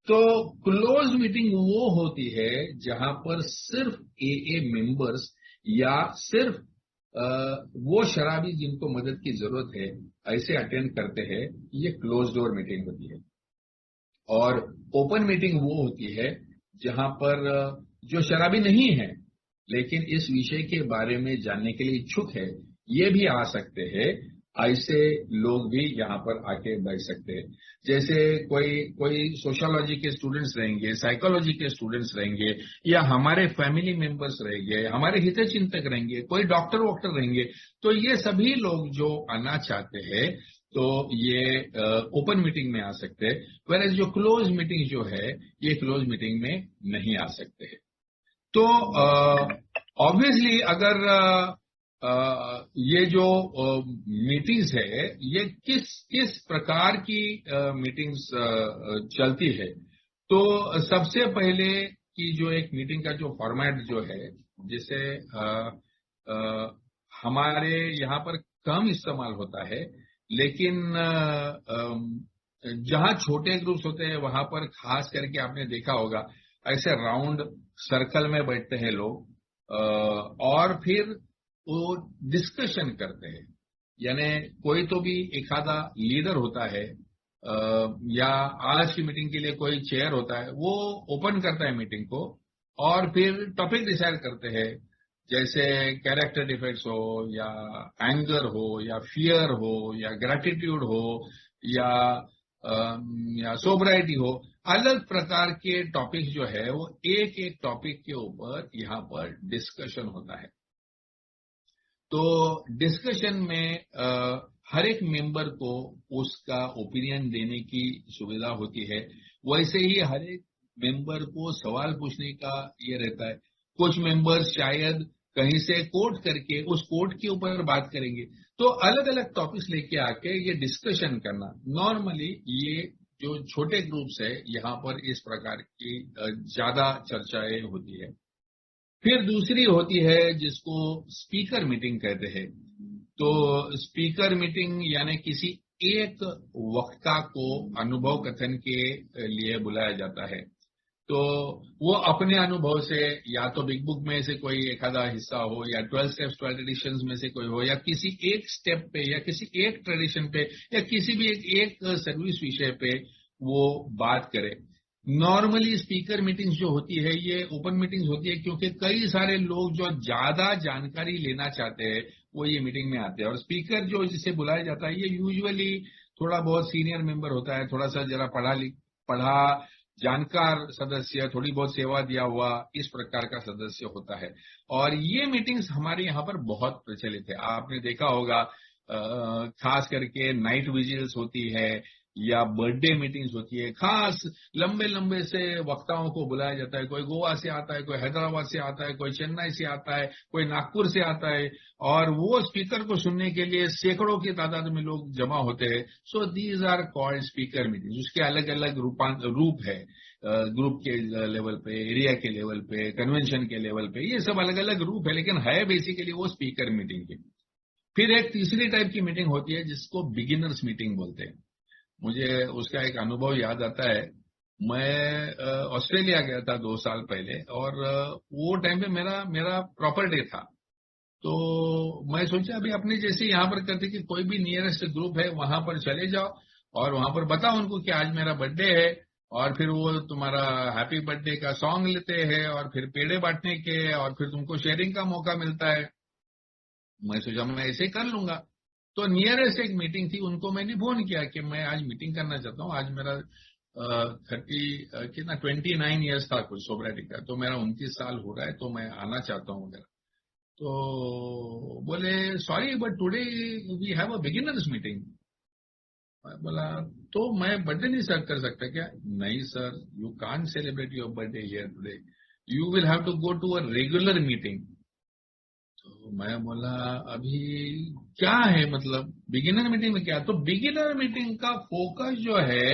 तो क्लोज मीटिंग वो होती है जहां पर सिर्फ ए मेंबर्स या सिर्फ वो शराबी जिनको मदद की जरूरत है ऐसे अटेंड करते हैं, ये क्लोज डोर मीटिंग होती है। और ओपन मीटिंग वो होती है जहां पर जो शराबी नहीं है लेकिन इस विषय के बारे में जानने के लिए इच्छुक है, ये भी आ सकते हैं, ऐसे लोग भी यहाँ पर आके बैठ सकते हैं। जैसे कोई सोशियोलॉजी के स्टूडेंट्स रहेंगे, साइकोलॉजी के स्टूडेंट्स रहेंगे, या हमारे फैमिली मेंबर्स रहेंगे, हमारे हितचिंतक रहेंगे, कोई डॉक्टर वॉक्टर रहेंगे, तो ये सभी लोग जो आना चाहते हैं तो ये ओपन मीटिंग में आ सकते हैं। वेयर जो क्लोज मीटिंग जो है ये क्लोज मीटिंग में नहीं आ सकते हैं। तो ऑब्वियसली अगर ये जो मीटिंग्स है ये किस प्रकार की मीटिंग्स चलती है, तो सबसे पहले की जो एक मीटिंग का जो फॉर्मेट जो है, जिसे हमारे यहाँ पर कम इस्तेमाल होता है, लेकिन जहां छोटे ग्रुप्स होते हैं वहां पर खास करके आपने देखा होगा ऐसे राउंड सर्कल में बैठते हैं लोग और फिर वो डिस्कशन करते हैं। यानी कोई तो भी एक आधा लीडर होता है या आज की मीटिंग के लिए कोई चेयर होता है, वो ओपन करता है मीटिंग को और फिर टॉपिक डिसाइड करते हैं। जैसे कैरेक्टर डिफेक्ट्स हो या एंगर हो या फियर हो या ग्रैटिट्यूड हो या सोब्राइटी हो, अलग प्रकार के टॉपिक जो है वो एक एक टॉपिक के ऊपर यहाँ पर डिस्कशन होता है। तो डिस्कशन में हर एक मेंबर को उसका ओपिनियन देने की सुविधा होती है। वैसे ही हर एक मेंबर को सवाल पूछने का ये रहता है। कुछ मेंबर्स शायद कहीं से कोट करके उस कोट के ऊपर बात करेंगे। तो अलग अलग टॉपिक्स लेके आके ये डिस्कशन करना, नॉर्मली ये जो छोटे ग्रुप्स है यहाँ पर इस प्रकार की ज्यादा चर्चाएं होती है। फिर दूसरी होती है जिसको स्पीकर मीटिंग कहते हैं। तो स्पीकर मीटिंग यानी किसी एक वक्ता को अनुभव कथन के लिए बुलाया जाता है। तो वो अपने अनुभव से, या तो बिग बुक में से कोई एक आधा हिस्सा हो या 12 स्टेप्स 12 ट्रेडिशंस में से कोई हो, या किसी एक स्टेप पे या किसी एक ट्रेडिशन पे या किसी भी एक सर्विस विषय पे वो बात करे। नॉर्मली स्पीकर मीटिंग्स जो होती है ये ओपन मीटिंग्स होती है, क्योंकि कई सारे लोग जो ज्यादा जानकारी लेना चाहते हैं वो ये मीटिंग में आते हैं। और स्पीकर जो जिसे बुलाया जाता है ये यूजुअली थोड़ा बहुत सीनियर मेंबर होता है, थोड़ा सा जरा पढ़ा जानकार सदस्य, थोड़ी बहुत सेवा दिया हुआ, इस प्रकार का सदस्य होता है। और ये मीटिंग्स हमारे यहाँ पर बहुत प्रचलित है। आपने देखा होगा खास करके नाइट विजिल्स होती है या बर्थडे मीटिंग्स होती है, खास लंबे लंबे से वक्ताओं को बुलाया जाता है। कोई गोवा से आता है, कोई हैदराबाद से आता है, कोई चेन्नई से आता है, कोई नागपुर से आता है, और वो स्पीकर को सुनने के लिए सैकड़ों की तादाद में लोग जमा होते हैं। So these are called speaker meetings. उसके अलग अलग रूप है, ग्रुप के लेवल पे, एरिया के लेवल पे, कन्वेंशन के लेवल पे, ये सब अलग अलग रूप है, लेकिन है बेसिकली वो स्पीकर मीटिंग की। फिर एक तीसरी टाइप की मीटिंग होती है जिसको बिगिनर्स मीटिंग बोलते हैं। मुझे उसका एक अनुभव याद आता है। मैं ऑस्ट्रेलिया गया था 2 साल पहले, और वो टाइम पे मेरा प्रॉपर डे था। तो मैं सोचा अभी अपने जैसे यहाँ पर करते कि कोई भी नियरेस्ट ग्रुप है वहां पर चले जाओ और वहां पर बताओ उनको कि आज मेरा बर्थडे है और फिर वो तुम्हारा हैप्पी बर्थडे का सॉन्ग लेते हैं और फिर पेड़े बांटने के और फिर तुमको शेयरिंग का मौका मिलता है। मैं सोचा मैं ऐसे कर लूंगा। तो नियरेस्ट एक मीटिंग थी, उनको मैंने फोन किया कि मैं आज मीटिंग करना चाहता हूँ। आज मेरा 29 ईयर्स था कुछ सोब्रिटी का, तो मेरा 29 साल हो रहा है, तो मैं आना चाहता हूँ वगैरह। तो बोले sorry but today we have a beginners meeting. बोला तो मैं बर्थडे नहीं सर कर सकता क्या? नहीं sir, you can't celebrate your birthday here today, you will have to go to a regular meeting. तो मैं बोला अभी क्या है मतलब बिगिनर मीटिंग में क्या? तो बिगिनर मीटिंग का फोकस जो है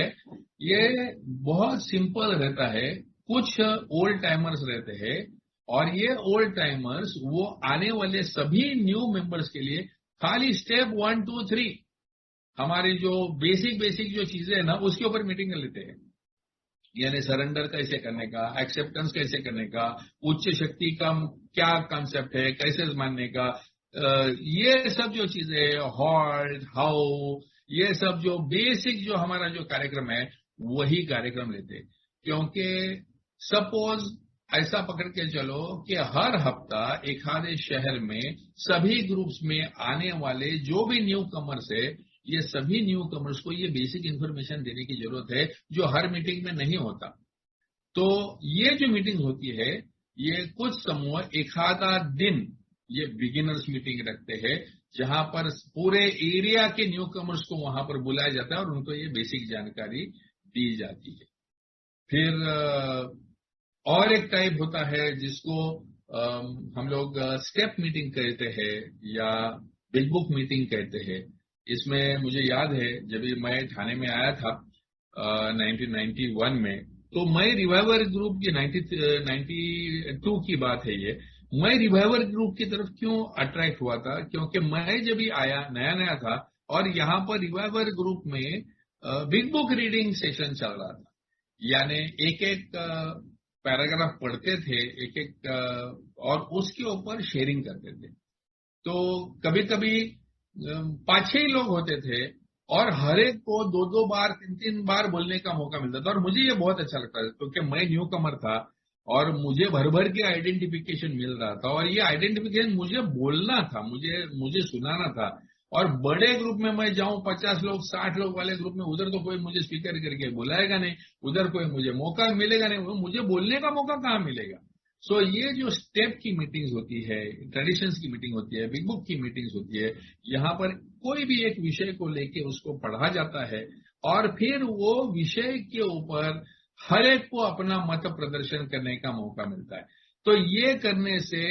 ये बहुत सिंपल रहता है। कुछ ओल्ड टाइमर्स रहते हैं और ये ओल्ड टाइमर्स वो आने वाले सभी न्यू मेंबर्स के लिए खाली स्टेप 1 2 3 हमारी जो बेसिक जो चीजें है ना उसके ऊपर मीटिंग कर लेते हैं। यानी सरेंडर कैसे करने का, एक्सेप्टेंस कैसे करने का, उच्च शक्ति का क्या कॉन्सेप्ट है, कैसे मानने का, ये सब जो चीजें हॉल्ट हाउ, ये सब जो बेसिक जो हमारा जो कार्यक्रम है वही कार्यक्रम लेते हैं। क्योंकि सपोज ऐसा पकड़ के चलो कि हर हफ्ता एक आधे शहर में सभी ग्रुप्स में आने वाले जो भी न्यू कमर्स है, ये सभी न्यू कमर्स को ये बेसिक इंफॉर्मेशन देने की जरूरत है जो हर मीटिंग में नहीं होता। तो ये जो मीटिंग होती है ये कुछ समूह एक आधा दिन ये बिगिनर्स मीटिंग रखते हैं, जहां पर पूरे एरिया के न्यू कमर्स को वहां पर बुलाया जाता है और उनको ये बेसिक जानकारी दी जाती है। फिर और एक टाइप होता है जिसको हम लोग स्टेप मीटिंग कहते हैं या बिग बुक मीटिंग कहते हैं। इसमें मुझे याद है जब मैं ठाणे में आया था 1991 में, तो मैं रिवाइवर ग्रुप की 92 की बात है ये। मैं रिवाइवर ग्रुप की तरफ क्यों अट्रैक्ट हुआ था? क्योंकि मैं जब ही आया नया नया था और यहाँ पर रिवाइवर ग्रुप में बिग बुक रीडिंग सेशन चल रहा था। यानी एक एक पैराग्राफ पढ़ते थे, एक एक और उसके ऊपर शेयरिंग करते थे। तो कभी कभी 5-6 लोग होते थे और हर एक को 2-2 बार 3-3 बार बोलने का मौका मिलता था। और मुझे ये बहुत अच्छा लगता था क्योंकि मैं न्यू कमर था और मुझे भर भर के आइडेंटिफिकेशन मिल रहा था और ये आइडेंटिफिकेशन मुझे बोलना था, मुझे सुनाना था। और बड़े ग्रुप में मैं जाऊं 50 लोग 60 लोग वाले ग्रुप में, उधर तो कोई मुझे स्पीकर करके बुलाएगा नहीं, उधर कोई मुझे मौका मिलेगा नहीं, मुझे बोलने का मौका कहाँ मिलेगा। सो ये जो स्टेप की मीटिंग्स होती है, ट्रेडिशंस की मीटिंग होती है, बिग बुक की मीटिंग्स होती है, यहाँ पर कोई भी एक विषय को लेके उसको पढ़ा जाता है और फिर वो विषय के ऊपर हर एक को अपना मत प्रदर्शन करने का मौका मिलता है। तो ये करने से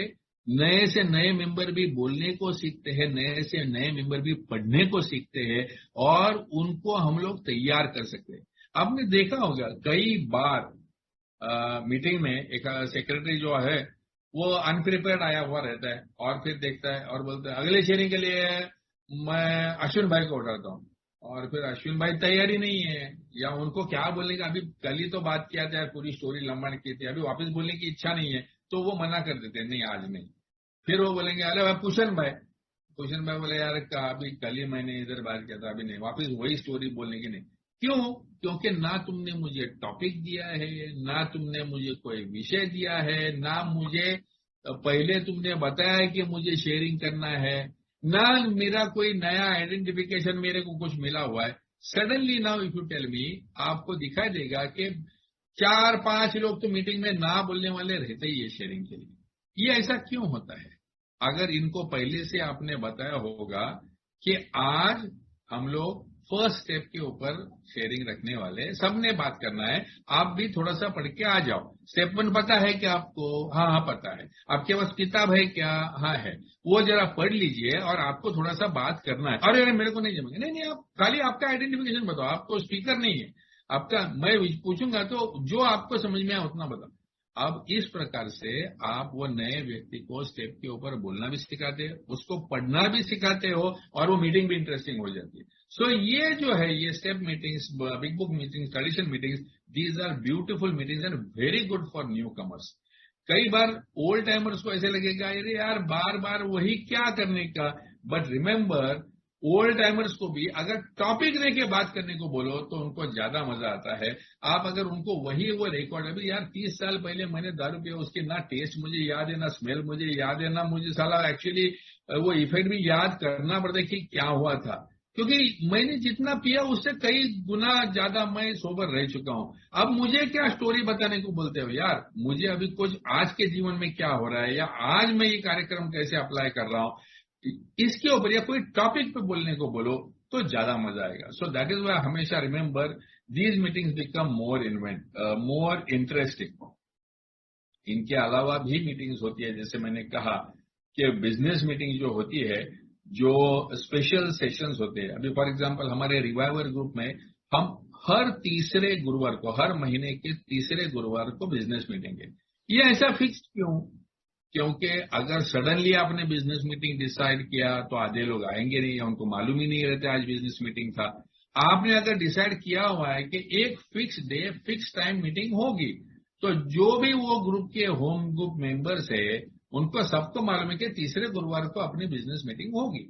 नए मेंबर भी बोलने को सीखते हैं, नए से नए मेंबर भी पढ़ने को सीखते हैं और उनको हम लोग तैयार कर सकते हैं। आपने देखा होगा कई बार मीटिंग में एक सेक्रेटरी जो है वो अनप्रिपेयर्ड आया हुआ रहता है और फिर देखता है और बोलता है अगले शेयरिंग के लिए मैं अश्विन भाई को उठाता हूँ, और फिर अश्विन भाई तैयारी नहीं है या उनको क्या बोलने का, अभी कल ही तो बात किया था, पूरी स्टोरी लंबा की थी, अभी वापस बोलने की इच्छा नहीं है, तो वो मना कर देते हैं नहीं आज नहीं। फिर वो बोलेंगे अरे भाई कुशन भाई बोले यार अभी कल ही मैंने इधर बात किया था, अभी नहीं, वापस वही स्टोरी बोलने की नहीं। क्यों? क्योंकि ना तुमने मुझे टॉपिक दिया है, ना तुमने मुझे कोई विषय दिया है, ना मुझे पहले तुमने बताया कि मुझे शेयरिंग करना है, ना मेरा कोई नया आइडेंटिफिकेशन मेरे को कुछ मिला हुआ है। Suddenly now if you tell me, आपको दिखाई देगा कि 4-5 लोग तो मीटिंग में ना बोलने वाले रहते ही है शेयरिंग के लिए। ये ऐसा क्यों होता है? अगर इनको पहले से आपने बताया होगा कि आज हम लोग फर्स्ट स्टेप के ऊपर शेयरिंग रखने वाले, सबने बात करना है, आप भी थोड़ा सा पढ़ के आ जाओ। स्टेप 1 पता है क्या आपको? हाँ पता है। आपके पास किताब है क्या? हाँ है। वो जरा पढ़ लीजिए और आपको थोड़ा सा बात करना है। अरे मेरे को नहीं जमेगा, नहीं, आप खाली आपका आइडेंटिफिकेशन बताओ, आपको स्पीकर नहीं है आपका, मैं पूछूंगा तो जो आपको समझ में आए उतना बताओ। अब इस प्रकार से आप वो नए व्यक्ति को स्टेप के ऊपर बोलना भी सिखाते हो, उसको पढ़ना भी सिखाते हो और वो मीटिंग भी इंटरेस्टिंग हो जाती है। सो ये जो है ये step meetings, big book meetings, tradition meetings, these are beautiful meetings and very good for newcomers. कई बार ओल्ड टाइमर्स को ऐसे लगेगा अरे यार बार बार वही क्या करने का, बट रिमेंबर ओल्ड टाइमर्स को भी अगर टॉपिक लेके बात करने को बोलो तो उनको ज्यादा मजा आता है। आप अगर उनको वही वो रिकॉर्ड, अभी यार 30 साल पहले मैंने दारू पिया, उसकी ना टेस्ट मुझे याद है, ना स्मेल मुझे याद है, ना मुझे साला एक्चुअली वो इफेक्ट भी याद करना पड़ता है कि क्या हुआ था, क्योंकि मैंने जितना पिया उससे कई गुना ज्यादा मैं सोबर रह चुका हूं। अब मुझे क्या स्टोरी बताने को बोलते हो यार, मुझे अभी कुछ आज के जीवन में क्या हो रहा है या आज मैं ये कार्यक्रम कैसे अप्लाई कर रहा हूं, इसके ऊपर या कोई टॉपिक पे बोलने को बोलो तो ज्यादा मजा आएगा। सो दैट इज वाई हमेशा remember these meetings become more interesting. इनके अलावा भी मीटिंग्स होती है, जैसे मैंने कहा कि बिजनेस मीटिंग जो होती है, जो स्पेशल सेशंस होते हैं। अभी फॉर एग्जांपल हमारे रिवाइवर ग्रुप में हम हर तीसरे गुरुवार को, हर महीने के तीसरे गुरुवार को बिजनेस मीटिंग है। ये ऐसा फिक्स क्यों? क्योंकि अगर सडनली आपने बिजनेस मीटिंग डिसाइड किया तो आधे लोग आएंगे नहीं, उनको मालूम ही नहीं रहता आज बिजनेस मीटिंग था। आपने अगर डिसाइड किया हुआ है कि एक fix day fix time meeting होगी, तो जो भी वो ग्रुप के होम ग्रुप मेंबर्स है उनको सबको मालूम है कि तीसरे गुरुवार को अपनी बिजनेस मीटिंग होगी।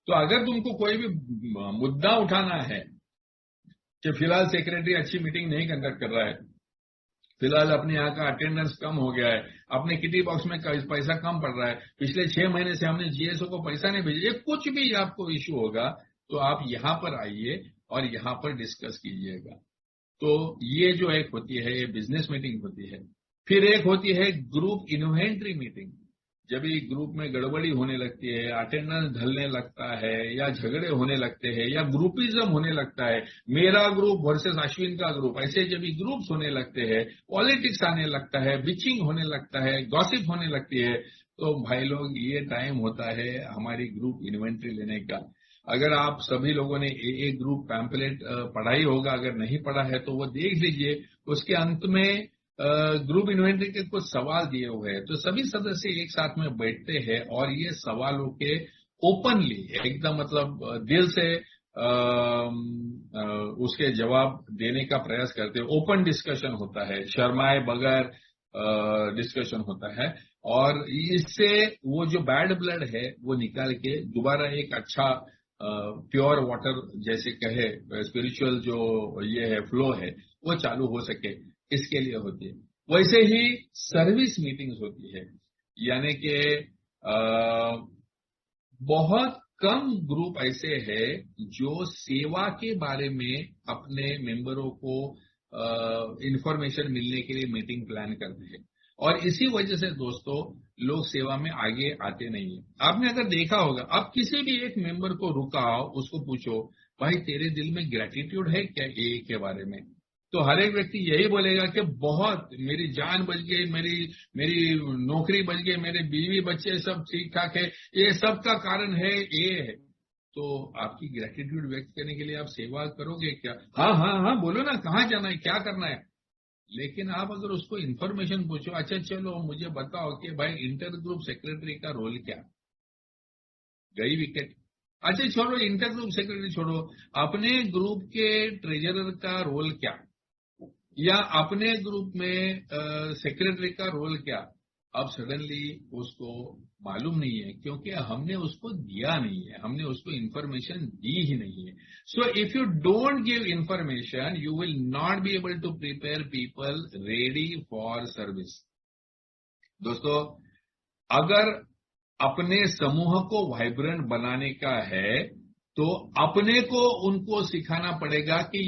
तो अगर तुमको कोई भी मुद्दा उठाना है कि फिलहाल सेक्रेटरी अच्छी मीटिंग नहीं कंडक्ट कर रहा है, फिलहाल अपने यहाँ का अटेंडेंस कम हो गया है, अपने किटी बॉक्स में पैसा कम पड़ रहा है, पिछले 6 महीने से हमने जीएसओ को पैसा नहीं भेजा, कुछ भी आपको इश्यू होगा तो आप यहाँ पर आइए और यहाँ पर डिस्कस कीजिएगा। तो ये जो एक होती है ये बिजनेस मीटिंग होती है। फिर एक होती है ग्रुप इन्वेंट्री मीटिंग। जब ये ग्रुप में गड़बड़ी होने लगती है, अटेंडेंस ढलने लगता है या झगड़े होने लगते हैं या ग्रुपिज्म होने लगता है, मेरा ग्रुप वर्सेस अश्विन का ग्रुप, ऐसे जब ये ग्रुप्स होने लगते हैं, पॉलिटिक्स आने लगता है, बिचिंग होने लगता है, गॉसिप होने लगती है, तो भाई लोग ये टाइम होता है हमारी ग्रुप इन्वेंट्री लेने का। अगर आप सभी लोगों ने एक ग्रुप पैम्पलेट पढ़ा ही होगा, अगर नहीं पढ़ा है तो वो देख लीजिए। उसके अंत में ग्रुप इन्वेंट्री के कुछ सवाल दिए हुए हैं, तो सभी सदस्य एक साथ में बैठते हैं और ये सवालों के ओपनली एकदम मतलब दिल से उसके जवाब देने का प्रयास करते हैं। ओपन डिस्कशन होता है, शर्माए बगैर डिस्कशन होता है, और इससे वो जो बैड ब्लड है वो निकाल के दोबारा एक अच्छा प्योर वाटर जैसे कहे स्पिरिचुअल जो ये है फ्लो है वो चालू हो सके, इसके लिए होती है। वैसे ही सर्विस मीटिंग्स होती है, यानी कि बहुत कम ग्रुप ऐसे हैं जो सेवा के बारे में अपने मेंबरों को इंफॉर्मेशन मिलने के लिए मीटिंग प्लान करते हैं, और इसी वजह से दोस्तों लोग सेवा में आगे आते नहीं है। आपने अगर देखा होगा, आप किसी भी एक मेंबर को रुकाओ, उसको पूछो भाई तेरे दिल में ग्रेटिट्यूड है क्या ए के बारे में, तो हर एक व्यक्ति यही बोलेगा कि बहुत, मेरी जान बच गई, मेरी नौकरी बच गई, मेरे बीवी बच्चे सब ठीक ठाक है, ये सब का कारण है ये है। तो आपकी ग्रेटिट्यूड व्यक्त करने के लिए आप सेवा करोगे क्या? हाँ हाँ हाँ बोलो ना, कहाँ जाना है, क्या करना है। लेकिन आप अगर उसको इन्फॉर्मेशन पूछो, अच्छा चलो मुझे बताओ कि भाई इंटर ग्रुप सेक्रेटरी का रोल क्या, गई विकेट। अच्छा छोड़ो इंटर ग्रुप सेक्रेटरी छोड़ो, अपने ग्रुप के ट्रेजरर का रोल क्या, या अपने ग्रुप में सेक्रेटरी का रोल क्या। अब सडनली उसको मालूम नहीं है क्योंकि हमने उसको दिया नहीं है, हमने उसको इंफॉर्मेशन दी ही नहीं है। So if you don't give information you will not be able to prepare people ready for service. दोस्तों, अगर अपने समूह को वाइब्रेंट बनाने का है तो अपने को उनको सिखाना पड़ेगा कि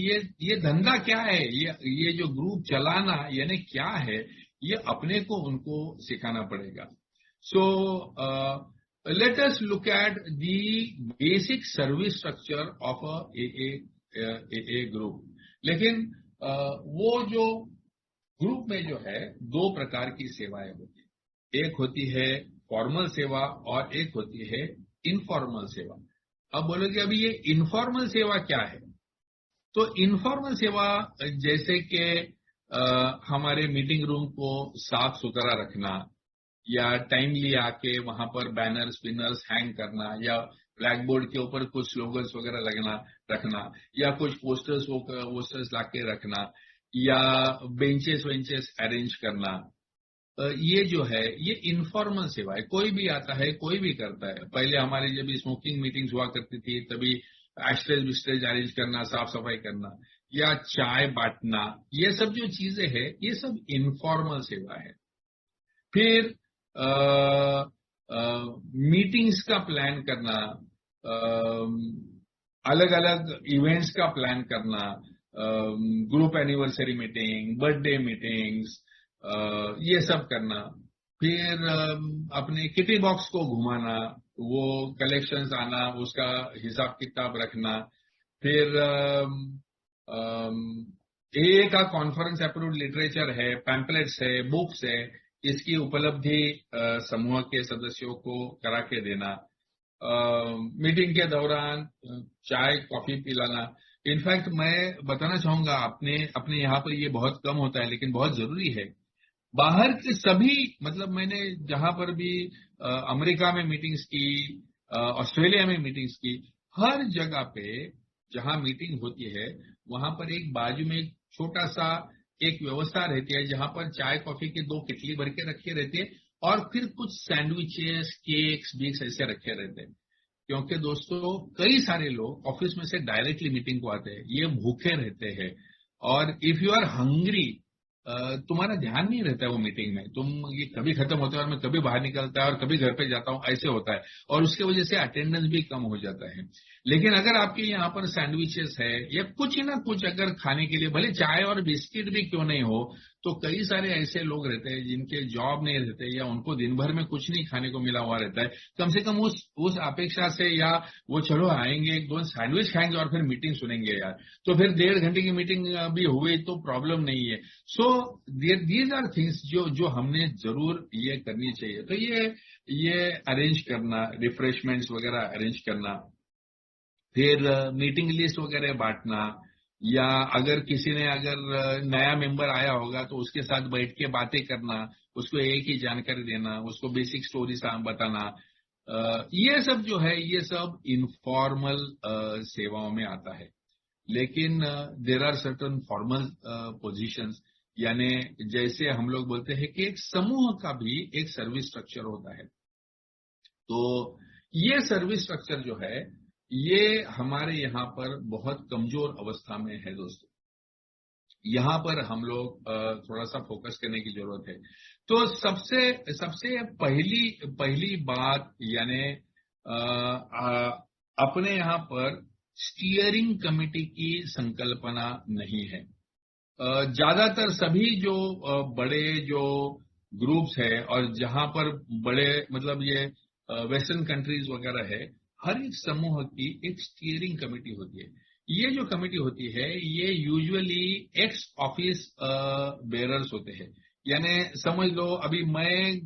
ये धंधा क्या है, ये जो ग्रुप चलाना यानी क्या है, ये अपने को उनको सिखाना पड़ेगा। So let us look at the basic service structure of A group. लेकिन वो जो ग्रुप में जो है दो प्रकार की सेवाएं होती है, एक होती है फॉर्मल सेवा और एक होती है इनफॉर्मल सेवा। अब बोलोगे अभी ये इनफॉर्मल सेवा क्या है? तो इनफॉर्मल सेवा जैसे कि हमारे मीटिंग रूम को साफ सुथरा रखना, या टाइमली आके वहां पर बैनर स्पिनर्स हैंग करना, या ब्लैक बोर्ड के ऊपर कुछ स्लोगन्स वगैरह रखना, या कुछ पोस्टर्स लाके रखना, या बेंचेस वेंचेस अरेंज करना, ये जो है ये इनफॉर्मल सेवा है। कोई भी आता है, कोई भी करता है। पहले हमारे जब स्मोकिंग मीटिंग्स हुआ करती थी तभी एस्ट्रेज विस्ट्रेज अरेंज करना, साफ सफाई करना या चाय बांटना, ये सब जो चीजें हैं ये सब इनफॉर्मल सेवा है। फिर मीटिंग्स का प्लान करना, अलग अलग इवेंट्स का प्लान करना, group anniversary meeting, birthday meetings, ये सब करना। फिर अपने किटी बॉक्स को घुमाना, वो कलेक्शंस आना, उसका हिसाब किताब रखना। फिर ए का कॉन्फ्रेंस अप्रूव्ड लिटरेचर है, पैम्पलेट्स है, बुक्स है, इसकी उपलब्धि समूह के सदस्यों को करा के देना। मीटिंग के दौरान चाय कॉफी पिलाना। इनफैक्ट मैं बताना चाहूंगा, अपने यहाँ पर ये बहुत कम होता है लेकिन बहुत जरूरी है। बाहर के सभी, मतलब मैंने जहां पर भी अमेरिका में मीटिंग्स की, ऑस्ट्रेलिया में मीटिंग्स की, हर जगह पे जहां मीटिंग होती है वहां पर एक बाजू में एक छोटा सा एक व्यवस्था रहती है जहां पर चाय कॉफी के 2 किटली भर के रखे रहते हैं और फिर कुछ सैंडविचेस, केक्स बीक्स ऐसे रखे रहते हैं। क्योंकि दोस्तों कई सारे लोग ऑफिस में से डायरेक्टली मीटिंग को आते हैं, ये भूखे रहते हैं और इफ यू आर हंग्री, तुम्हारा ध्यान नहीं रहता है वो मीटिंग में, तुम ये कभी खत्म होता है और मैं कभी बाहर निकलता है और कभी घर पे जाता हूं, ऐसे होता है और उसके वजह से अटेंडेंस भी कम हो जाता है। लेकिन अगर आपके यहाँ पर सैंडविचेस है या कुछ ना कुछ अगर खाने के लिए, भले चाय और बिस्किट भी क्यों नहीं हो, तो कई सारे ऐसे लोग रहते हैं जिनके जॉब नहीं रहते या उनको दिन भर में कुछ नहीं खाने को मिला हुआ रहता है, कम से कम उस अपेक्षा से, या वो चलो आएंगे 1-2 सैंडविच खाएंगे और फिर मीटिंग सुनेंगे यार, तो फिर 1.5 घंटे की मीटिंग भी हुई तो प्रॉब्लम नहीं है। सो दीज आर थिंग्स जो हमने जरूर ये करनी चाहिए। तो ये अरेंज करना, रिफ्रेशमेंट्स वगैरह अरेंज करना, फिर मीटिंग लिस्ट वगैरह बांटना, या अगर किसी ने अगर नया मेंबर आया होगा तो उसके साथ बैठ के बातें करना, उसको एक ही जानकारी देना, उसको बेसिक स्टोरी बताना, ये सब जो है ये सब इनफॉर्मल सेवाओं में आता है। लेकिन there are certain formal positions, यानी जैसे हम लोग बोलते हैं कि एक समूह का भी एक सर्विस स्ट्रक्चर होता है। तो ये सर्विस स्ट्रक्चर जो है ये हमारे यहाँ पर बहुत कमजोर अवस्था में है दोस्तों। यहाँ पर हम लोग थोड़ा सा फोकस करने की जरूरत है। तो सबसे पहली बात, यानी अपने यहाँ पर स्टीयरिंग कमेटी की संकल्पना नहीं है। ज्यादातर सभी जो बड़े जो ग्रुप्स है और जहां पर बड़े, मतलब ये वेस्टर्न कंट्रीज वगैरह है, हर एक समूह की एक स्टीयरिंग कमेटी होती है। ये जो कमेटी होती है ये यूजुअली एक्स ऑफिस बेरर्स होते हैं। यानी समझ लो अभी मैं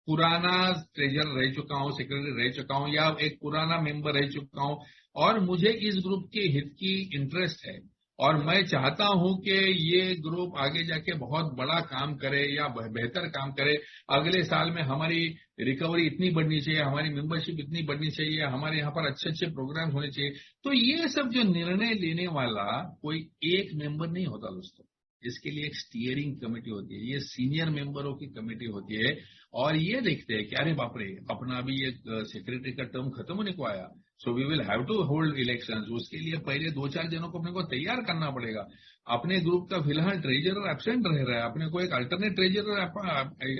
पुराना ट्रेजर रह चुका हूं, सेक्रेटरी रह चुका हूं, या एक पुराना मेंबर रह चुका हूं और मुझे इस ग्रुप के हित की इंटरेस्ट है और मैं चाहता हूं कि ये ग्रुप आगे जाके बहुत बड़ा काम करे या बेहतर काम करे। अगले साल में हमारी रिकवरी इतनी बढ़नी चाहिए, हमारी मेंबरशिप इतनी बढ़नी चाहिए, हमारे यहाँ पर अच्छे अच्छे प्रोग्राम होने चाहिए। तो ये सब जो निर्णय लेने वाला कोई एक मेंबर नहीं होता दोस्तों, इसके लिए एक स्टीयरिंग कमेटी होती है, ये सीनियर मेंबरों की कमेटी होती है। और ये देखते हैं कि अरे बाप रे, अपना अभी एक सेक्रेटरी का टर्म खत्म होने को आया, so we will have to hold elections. उसके लिए पहले 2-4 जनों को अपने को तैयार करना पड़ेगा। अपने ग्रुप का फिलहाल ट्रेजरर एब्सेंट रह रहा है, अपने को एक अल्टरनेट ट्रेजरर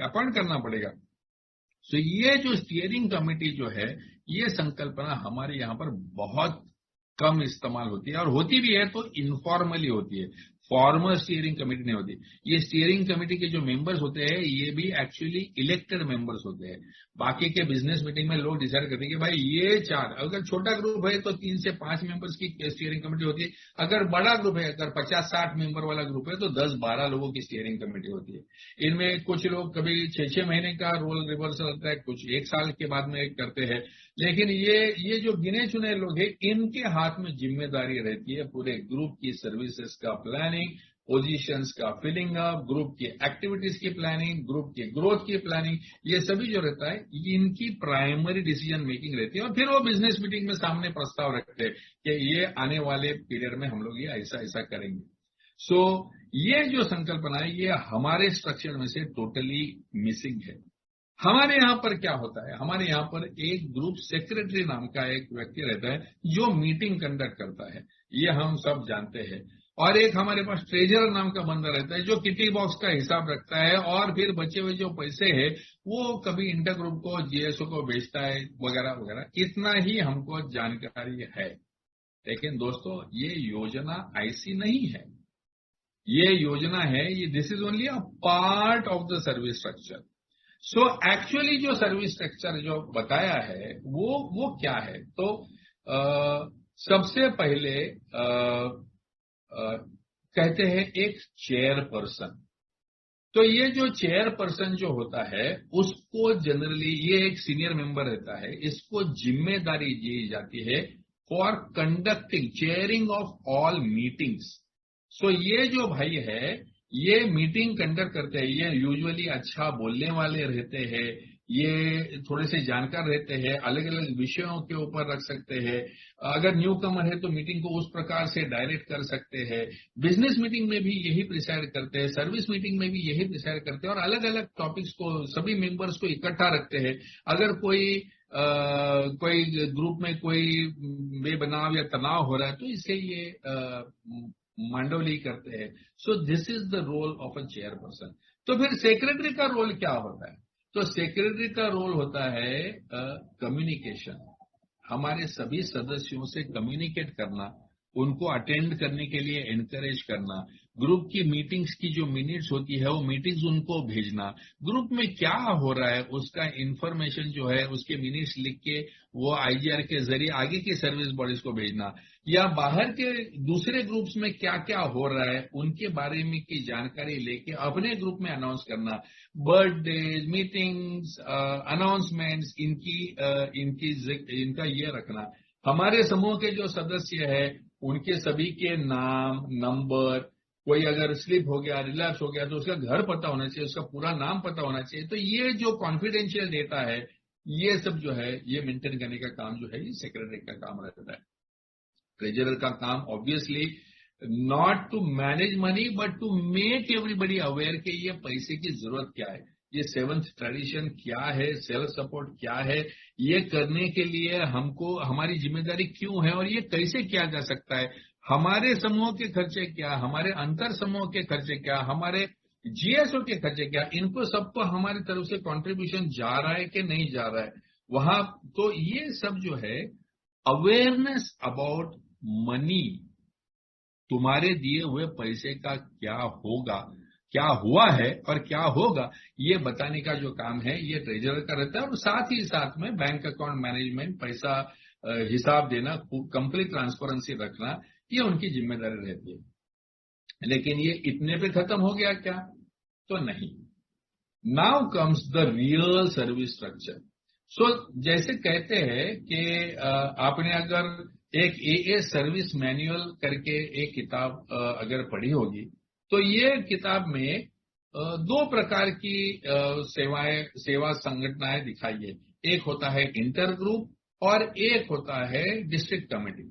अपॉइंट करना पड़ेगा। सो ये जो स्टीयरिंग कमेटी जो है, ये संकल्पना हमारे यहाँ पर बहुत कम इस्तेमाल होती है, और होती भी है तो इनफॉर्मली होती है, फॉर्मल स्टीयरिंग कमेटी नहीं होती। ये स्टीयरिंग कमेटी के जो मेंबर्स होते हैं ये भी एक्चुअली इलेक्टेड मेंबर्स होते हैं। बाकी के बिजनेस मीटिंग में लोग डिसाइड करते हैं कि भाई ये 4, अगर छोटा ग्रुप है तो 3 से 5 मेंबर्स की स्टीयरिंग कमेटी होती है, अगर बड़ा ग्रुप है, अगर 50-60 मेंबर वाला ग्रुप है तो 10-12 लोगों की स्टीयरिंग कमेटी होती है। इनमें कुछ लोग कभी 6-6 महीने का रोल रिवर्सल होता है, कुछ 1 साल के बाद में करते हैं। लेकिन ये जो गिने चुने लोग हैं, इनके हाथ में जिम्मेदारी रहती है पूरे ग्रुप की सर्विसेज का प्लानिंग, पोजीशंस का फिलिंग अप, ग्रुप की एक्टिविटीज की प्लानिंग, ग्रुप की ग्रोथ की प्लानिंग, ये सभी जो रहता है ये इनकी प्राइमरी डिसीजन मेकिंग रहती है। और फिर वो बिजनेस मीटिंग में सामने प्रस्ताव रखते हैं कि ये आने वाले पीरियड में हम लोग ये ऐसा ऐसा करेंगे। सो ये जो संकल्पना है ये हमारे स्ट्रक्चर में से टोटली मिसिंग है। हमारे यहां पर क्या होता है, हमारे यहां पर एक ग्रुप सेक्रेटरी नाम का एक व्यक्ति रहता है जो मीटिंग कंडक्ट करता है, ये हम सब जानते हैं। और एक हमारे पास ट्रेजरर नाम का बंदा रहता है जो किटी बॉक्स का हिसाब रखता है और फिर बचे हुए जो पैसे है वो कभी इंटर ग्रुप को, जीएसओ को बेचता है वगैरह वगैरह। इतना ही हमको जानकारी है। लेकिन दोस्तों ये योजना ऐसी नहीं है। ये योजना है, ये this is only a part of the service structure. So actually जो सर्विस स्ट्रक्चर जो बताया है वो क्या है, तो सबसे पहले कहते हैं एक चेयरपर्सन। तो ये जो चेयरपर्सन जो होता है उसको जनरली, ये एक सीनियर मेंबर रहता है, इसको जिम्मेदारी दी जाती है for conducting, chairing of all meetings. So ये जो भाई है ये मीटिंग कंडक्ट करते हैं। ये यूजुअली अच्छा बोलने वाले रहते हैं, ये थोड़े से जानकार रहते हैं, अलग अलग विषयों के ऊपर रख सकते हैं। अगर न्यू कमर है तो मीटिंग को उस प्रकार से डायरेक्ट कर सकते हैं। बिजनेस मीटिंग में भी यही प्रिसाइड करते हैं, सर्विस मीटिंग में भी यही प्रिसाइड करते हैं और अलग अलग टॉपिक्स को, सभी मेंबर्स को इकट्ठा रखते हैं। अगर कोई ग्रुप में कोई बेबनाव या तनाव हो रहा है तो इससे ये मांडवली करते हैं। So this is the role of a chairperson. तो फिर सेक्रेटरी का रोल क्या होता है, तो सेक्रेटरी का रोल होता है कम्युनिकेशन, हमारे सभी सदस्यों से कम्युनिकेट करना, उनको अटेंड करने के लिए एनकरेज करना, ग्रुप की मीटिंग्स की जो मिनट्स होती है वो मीटिंग्स उनको भेजना, ग्रुप में क्या हो रहा है उसका इंफॉर्मेशन जो है उसके मिनट्स लिख के वो आईजीआर के जरिए आगे की सर्विस बॉडीज को भेजना, या बाहर के दूसरे ग्रुप्स में क्या क्या हो रहा है उनके बारे में की जानकारी लेके अपने ग्रुप में अनाउंस करना। बर्थडेज, मीटिंग्स, अनाउंसमेंट्स, इनका ये रखना। हमारे समूह के जो सदस्य है उनके सभी के नाम, नंबर, कोई अगर स्लिप हो गया, रिलैप्स हो गया तो उसका घर पता होना चाहिए, उसका पूरा नाम पता होना चाहिए। तो ये जो कॉन्फिडेंशियल डेटा है ये सब जो है ये मेंटेन करने का काम जो है ये सेक्रेटरी का काम रहता है। ट्रेजरर का काम obviously not to manage money but to make everybody aware कि ये पैसे की जरूरत क्या है, ये सेवंथ ट्रेडिशन क्या है, सेल्फ सपोर्ट क्या है, ये करने के लिए हमको हमारी जिम्मेदारी क्यों है और ये कैसे किया जा सकता है, हमारे समूह के खर्चे क्या, हमारे अंतर समूह के खर्चे क्या, हमारे जीएसओ के खर्चे क्या, इनको सबको हमारी तरफ से कंट्रीब्यूशन जा रहा है कि नहीं जा रहा है वहां। तो ये सब जो है अवेयरनेस अबाउट मनी, तुम्हारे दिए हुए पैसे का क्या होगा, क्या हुआ है और क्या होगा, ये बताने का जो काम है ये ट्रेजरर का रहता है। और साथ ही साथ में बैंक अकाउंट मैनेजमेंट, पैसा हिसाब देना, कंप्लीट ट्रांसपेरेंसी रखना, ये उनकी जिम्मेदारी रहती है। लेकिन ये इतने पे खत्म हो गया क्या, तो नहीं। Now comes the real service structure. So जैसे कहते हैं कि आपने अगर एक ए सर्विस मैनुअल करके एक किताब अगर पढ़ी होगी तो ये किताब में दो प्रकार की सेवा संगठनाएं दिखाई है। एक होता है इंटर ग्रुप और एक होता है डिस्ट्रिक्ट कमेटी।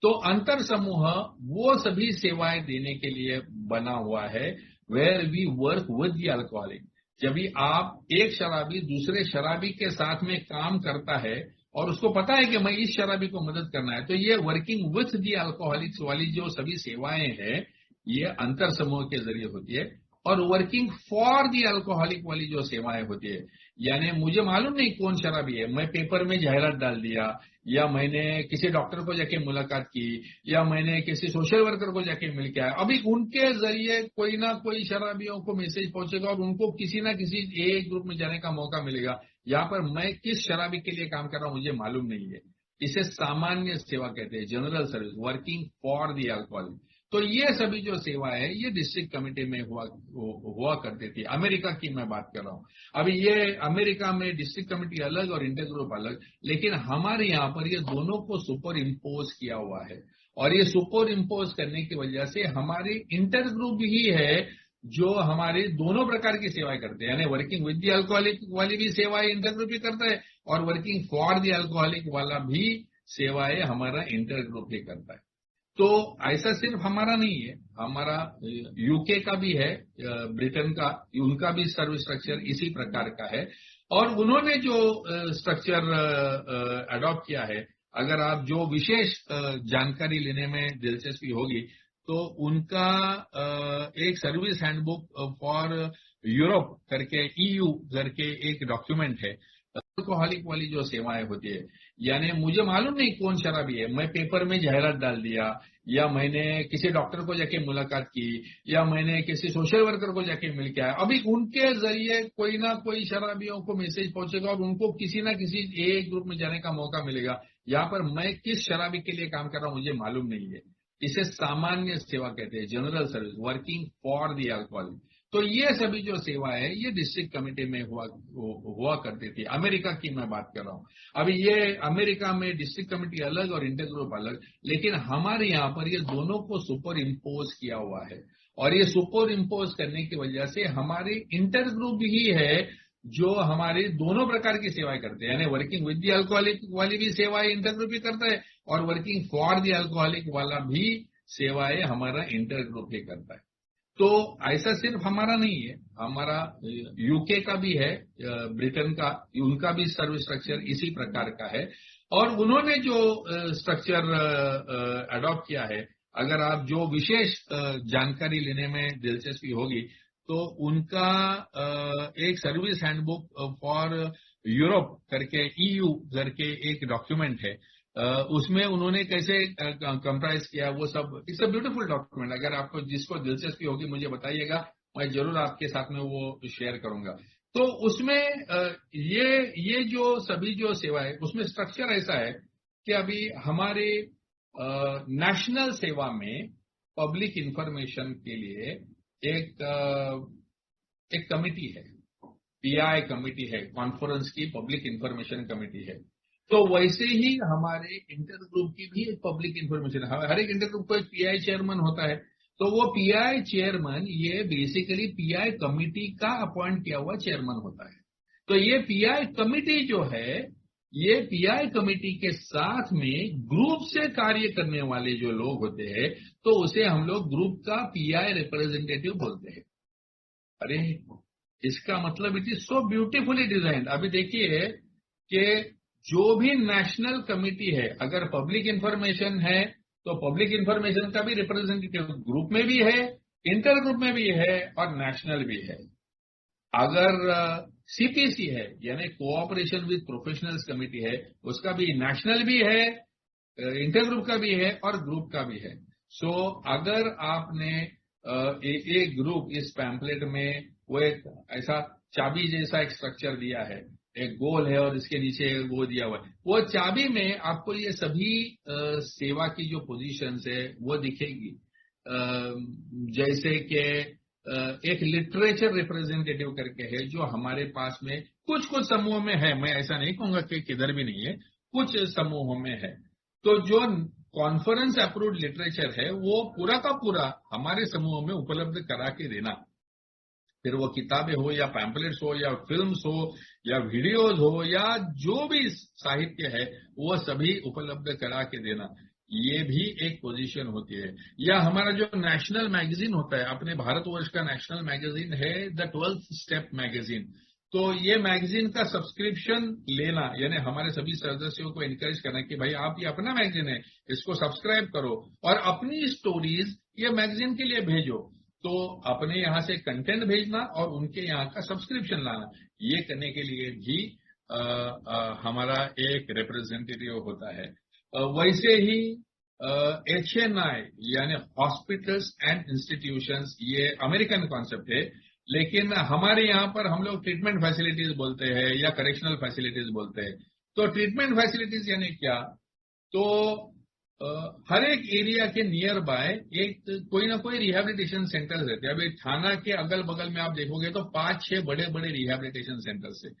तो अंतर समूह वो सभी सेवाएं देने के लिए बना हुआ है where we work with the alcoholic. जब भी आप एक शराबी दूसरे शराबी के साथ में काम करता है और उसको पता है कि मैं इस शराबी को मदद करना है, तो ये वर्किंग विथ दी अल्कोहलिक्स वाली जो सभी सेवाएं हैं ये अंतर समूह के जरिए होती है। और वर्किंग फॉर दी अल्कोहलिक वाली जो सेवाएं होती है, यानी मुझे मालूम नहीं कौन शराबी है, मैं पेपर में जाहिरात डाल दिया, या मैंने किसी डॉक्टर को जाके मुलाकात की, या मैंने किसी सोशल वर्कर को जाके मिल के आया, अभी उनके जरिए कोई ना कोई शराबियों को मैसेज पहुंचेगा और उनको किसी ना किसी एक ग्रुप में जाने का मौका मिलेगा। यहाँ पर मैं किस शराबी के लिए काम कर रहा हूं मुझे मालूम नहीं है। इसे सामान्य सेवा कहते हैं, general service, working for the alcoholic. तो ये सभी जो सेवा है ये डिस्ट्रिक्ट कमेटी में हुआ करती थी। अमेरिका की मैं बात कर रहा हूं। अभी ये अमेरिका में डिस्ट्रिक्ट कमेटी अलग और इंटर ग्रुप अलग, लेकिन हमारे यहाँ पर ये दोनों को सुपर इम्पोज किया हुआ है। और ये सुपर इम्पोज करने की वजह से हमारी इंटर ग्रुप ही है जो हमारी दोनों प्रकार की सेवाएं करते हैं, यानी वर्किंग विद दी अल्कोहलिक वाली भी सेवाएं इंटर ग्रुप ही करता है और वर्किंग फॉर दी अल्कोहलिक वाला भी सेवाएं हमारा इंटर ग्रुप ही करता है। तो ऐसा सिर्फ हमारा नहीं है, हमारा यूके का भी है, ब्रिटेन का, उनका भी सर्विस स्ट्रक्चर इसी प्रकार का है। और उन्होंने जो स्ट्रक्चर अडॉप्ट किया है, अगर आप जो विशेष जानकारी लेने में दिलचस्पी होगी तो उनका एक सर्विस हैंडबुक फॉर यूरोप करके, ईयू करके एक डॉक्यूमेंट है। अल्कोहलिक वाली जो सेवाएं होती है, यानी मुझे मालूम नहीं कौन शराबी है, मैं पेपर में जाहिरात डाल दिया, या मैंने किसी डॉक्टर को जाके मुलाकात की, या मैंने किसी सोशल वर्कर को जाके मिल के आया, अभी उनके जरिए कोई ना कोई शराबियों को मैसेज पहुंचेगा और उनको किसी ना किसी एक ग्रुप में जाने का मौका मिलेगा। यहाँ पर मैं किस शराबी के लिए काम कर रहा हूं मुझे मालूम नहीं है। इसे सामान्य सेवा कहते हैं, general service, working for the alcoholic. तो ये सभी जो सेवा है ये डिस्ट्रिक्ट कमेटी में हुआ करती थी। अमेरिका की मैं बात कर रहा हूं। अभी ये अमेरिका में डिस्ट्रिक्ट कमेटी अलग और इंटर ग्रुप अलग, लेकिन हमारे यहाँ पर ये दोनों को सुपर इम्पोज किया हुआ है। और ये सुपर इम्पोज करने की वजह से हमारी इंटर ग्रुप ही है जो हमारी दोनों प्रकार की सेवाएं करते हैं, यानी वर्किंग विद द अल्कोहलिक वाली भी सेवाएं इंटर ग्रुप ही करता है, और वर्किंग फॉर द अल्कोहलिक वाला भी सेवाएं हमारा इंटर ग्रुप ही करता है। तो ऐसा सिर्फ हमारा नहीं है, हमारा यूके का भी है, ब्रिटेन का, उनका भी सर्विस स्ट्रक्चर इसी प्रकार का है। और उन्होंने जो स्ट्रक्चर अडॉप्ट किया है, अगर आप जो विशेष जानकारी लेने में दिलचस्पी होगी तो उनका एक सर्विस हैंडबुक फॉर यूरोप करके, ईयू करके एक डॉक्यूमेंट है। उसमें उन्होंने कैसे कंप्राइज किया वो सब, इट्स अ ब्यूटीफुल डॉक्यूमेंट। अगर आपको जिसको दिलचस्पी होगी मुझे बताइएगा, मैं जरूर आपके साथ में वो शेयर करूंगा। तो उसमें ये जो सभी जो सेवा है उसमें स्ट्रक्चर ऐसा है कि अभी हमारे नेशनल सेवा में पब्लिक इंफॉर्मेशन के लिए एक कमिटी है, पीआई कमिटी है, कॉन्फ्रेंस की पब्लिक इंफॉर्मेशन कमिटी है। तो वैसे ही हमारे इंटर ग्रुप की भी एक पब्लिक इंफॉर्मेशन है। हर एक इंटर ग्रुप को एक पीआई चेयरमैन होता है। तो वो पीआई चेयरमैन ये बेसिकली पीआई कमिटी का अपॉइंट किया हुआ चेयरमैन होता है। तो ये पीआई कमिटी जो है, ये पीआई कमिटी के साथ में ग्रुप से कार्य करने वाले जो लोग होते हैं, तो उसे हम लोग ग्रुप का पीआई रिप्रेजेंटेटिव बोलते हैं। अरे इसका मतलब it is so beautifully design. अभी देखिए कि जो भी नेशनल कमिटी है, अगर पब्लिक इंफॉर्मेशन है तो पब्लिक इंफॉर्मेशन का भी रिप्रेजेंटेटिव ग्रुप में भी है, इंटर ग्रुप में भी है और नेशनल भी है। अगर सीपीसी है यानी कोऑपरेशन विद प्रोफेशनल्स कमिटी है, उसका भी नेशनल भी है, इंटर ग्रुप का भी है और ग्रुप का भी है। सो अगर आपने एक ग्रुप इस पैम्पलेट में वो एक ऐसा चाबी जैसा एक स्ट्रक्चर दिया है, एक गोल है और इसके नीचे वो दिया हुआ है, वो चाबी में आपको ये सभी सेवा की जो पोजीशंस है वो दिखेगी। जैसे कि एक लिटरेचर रिप्रेजेंटेटिव करके है जो हमारे पास में कुछ समूहों में है, मैं ऐसा नहीं कहूंगा कि किधर भी नहीं है, कुछ समूहों में है। तो जो कॉन्फ्रेंस अप्रूव्ड लिटरेचर है वो पूरा का पूरा हमारे समूहों में उपलब्ध करा के देना, फिर वो किताबें हो या पैम्पलेट्स हो या फिल्म्स हो या वीडियोज हो या जो भी साहित्य है वो सभी उपलब्ध करा के देना, ये भी एक पोजीशन होती है। या हमारा जो नेशनल मैगजीन होता है, अपने भारतवर्ष का नेशनल मैगजीन है द 12th स्टेप मैगजीन, तो ये मैगजीन का सब्सक्रिप्शन लेना यानी हमारे सभी सदस्यों को एनकरेज करना कि भाई आप ये अपना मैगजीन है, इसको सब्सक्राइब करो और अपनी स्टोरीज ये मैगजीन के लिए भेजो। तो अपने यहाँ से कंटेंट भेजना और उनके यहाँ का सब्सक्रिप्शन लाना, ये करने के लिए भी हमारा एक रिप्रेजेंटेटिव होता है। वैसे ही HNI यानी हॉस्पिटल्स एंड इंस्टीट्यूशंस, ये अमेरिकन कॉन्सेप्ट है, लेकिन हमारे यहाँ पर हम लोग ट्रीटमेंट फैसिलिटीज बोलते हैं या करेक्शनल फैसिलिटीज बोलते हैं। तो ट्रीटमेंट फैसिलिटीज यानी क्या, तो हर एक एरिया के नियर बाय एक कोई ना कोई रिहैबिलिटेशन सेंटर्स रहते हैं। अभी थाना के अगल बगल में आप देखोगे तो 5-6 बड़े बड़े रिहैबिलिटेशन सेंटर्स है।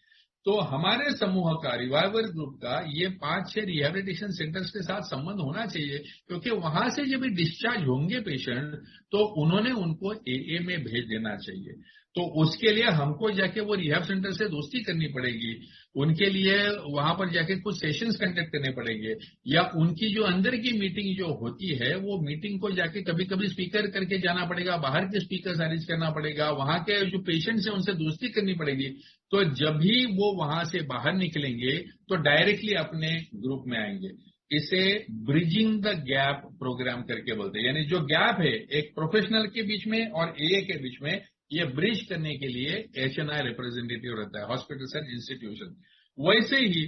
तो हमारे समूह का, रिवाइवल ग्रुप का, ये 5-6 रिहैबिलिटेशन सेंटर्स के साथ संबंध होना चाहिए, क्योंकि वहां से जब भी डिस्चार्ज होंगे पेशेंट तो उन्होंने उनको AA में भेज देना चाहिए। तो उसके लिए हमको जाके वो रिहैब सेंटर से दोस्ती करनी पड़ेगी, उनके लिए वहां पर जाके कुछ सेशंस कंडक्ट करने पड़ेंगे, या उनकी जो अंदर की मीटिंग जो होती है वो मीटिंग को जाके कभी कभी स्पीकर करके जाना पड़ेगा, बाहर के स्पीकर अरेंज करना पड़ेगा, वहां के जो पेशेंट्स हैं उनसे दोस्ती करनी पड़ेगी। तो जब भी वो वहां से बाहर निकलेंगे तो डायरेक्टली अपने ग्रुप में आएंगे। इसे ब्रिजिंग द गैप प्रोग्राम करके बोलते हैं, यानी जो गैप है एक प्रोफेशनल के बीच में और ए के बीच में, ये ब्रिज करने के लिए HNI रिप्रेजेंटेटिव रहता है, हॉस्पिटल्स एंड इंस्टीट्यूशन। वैसे ही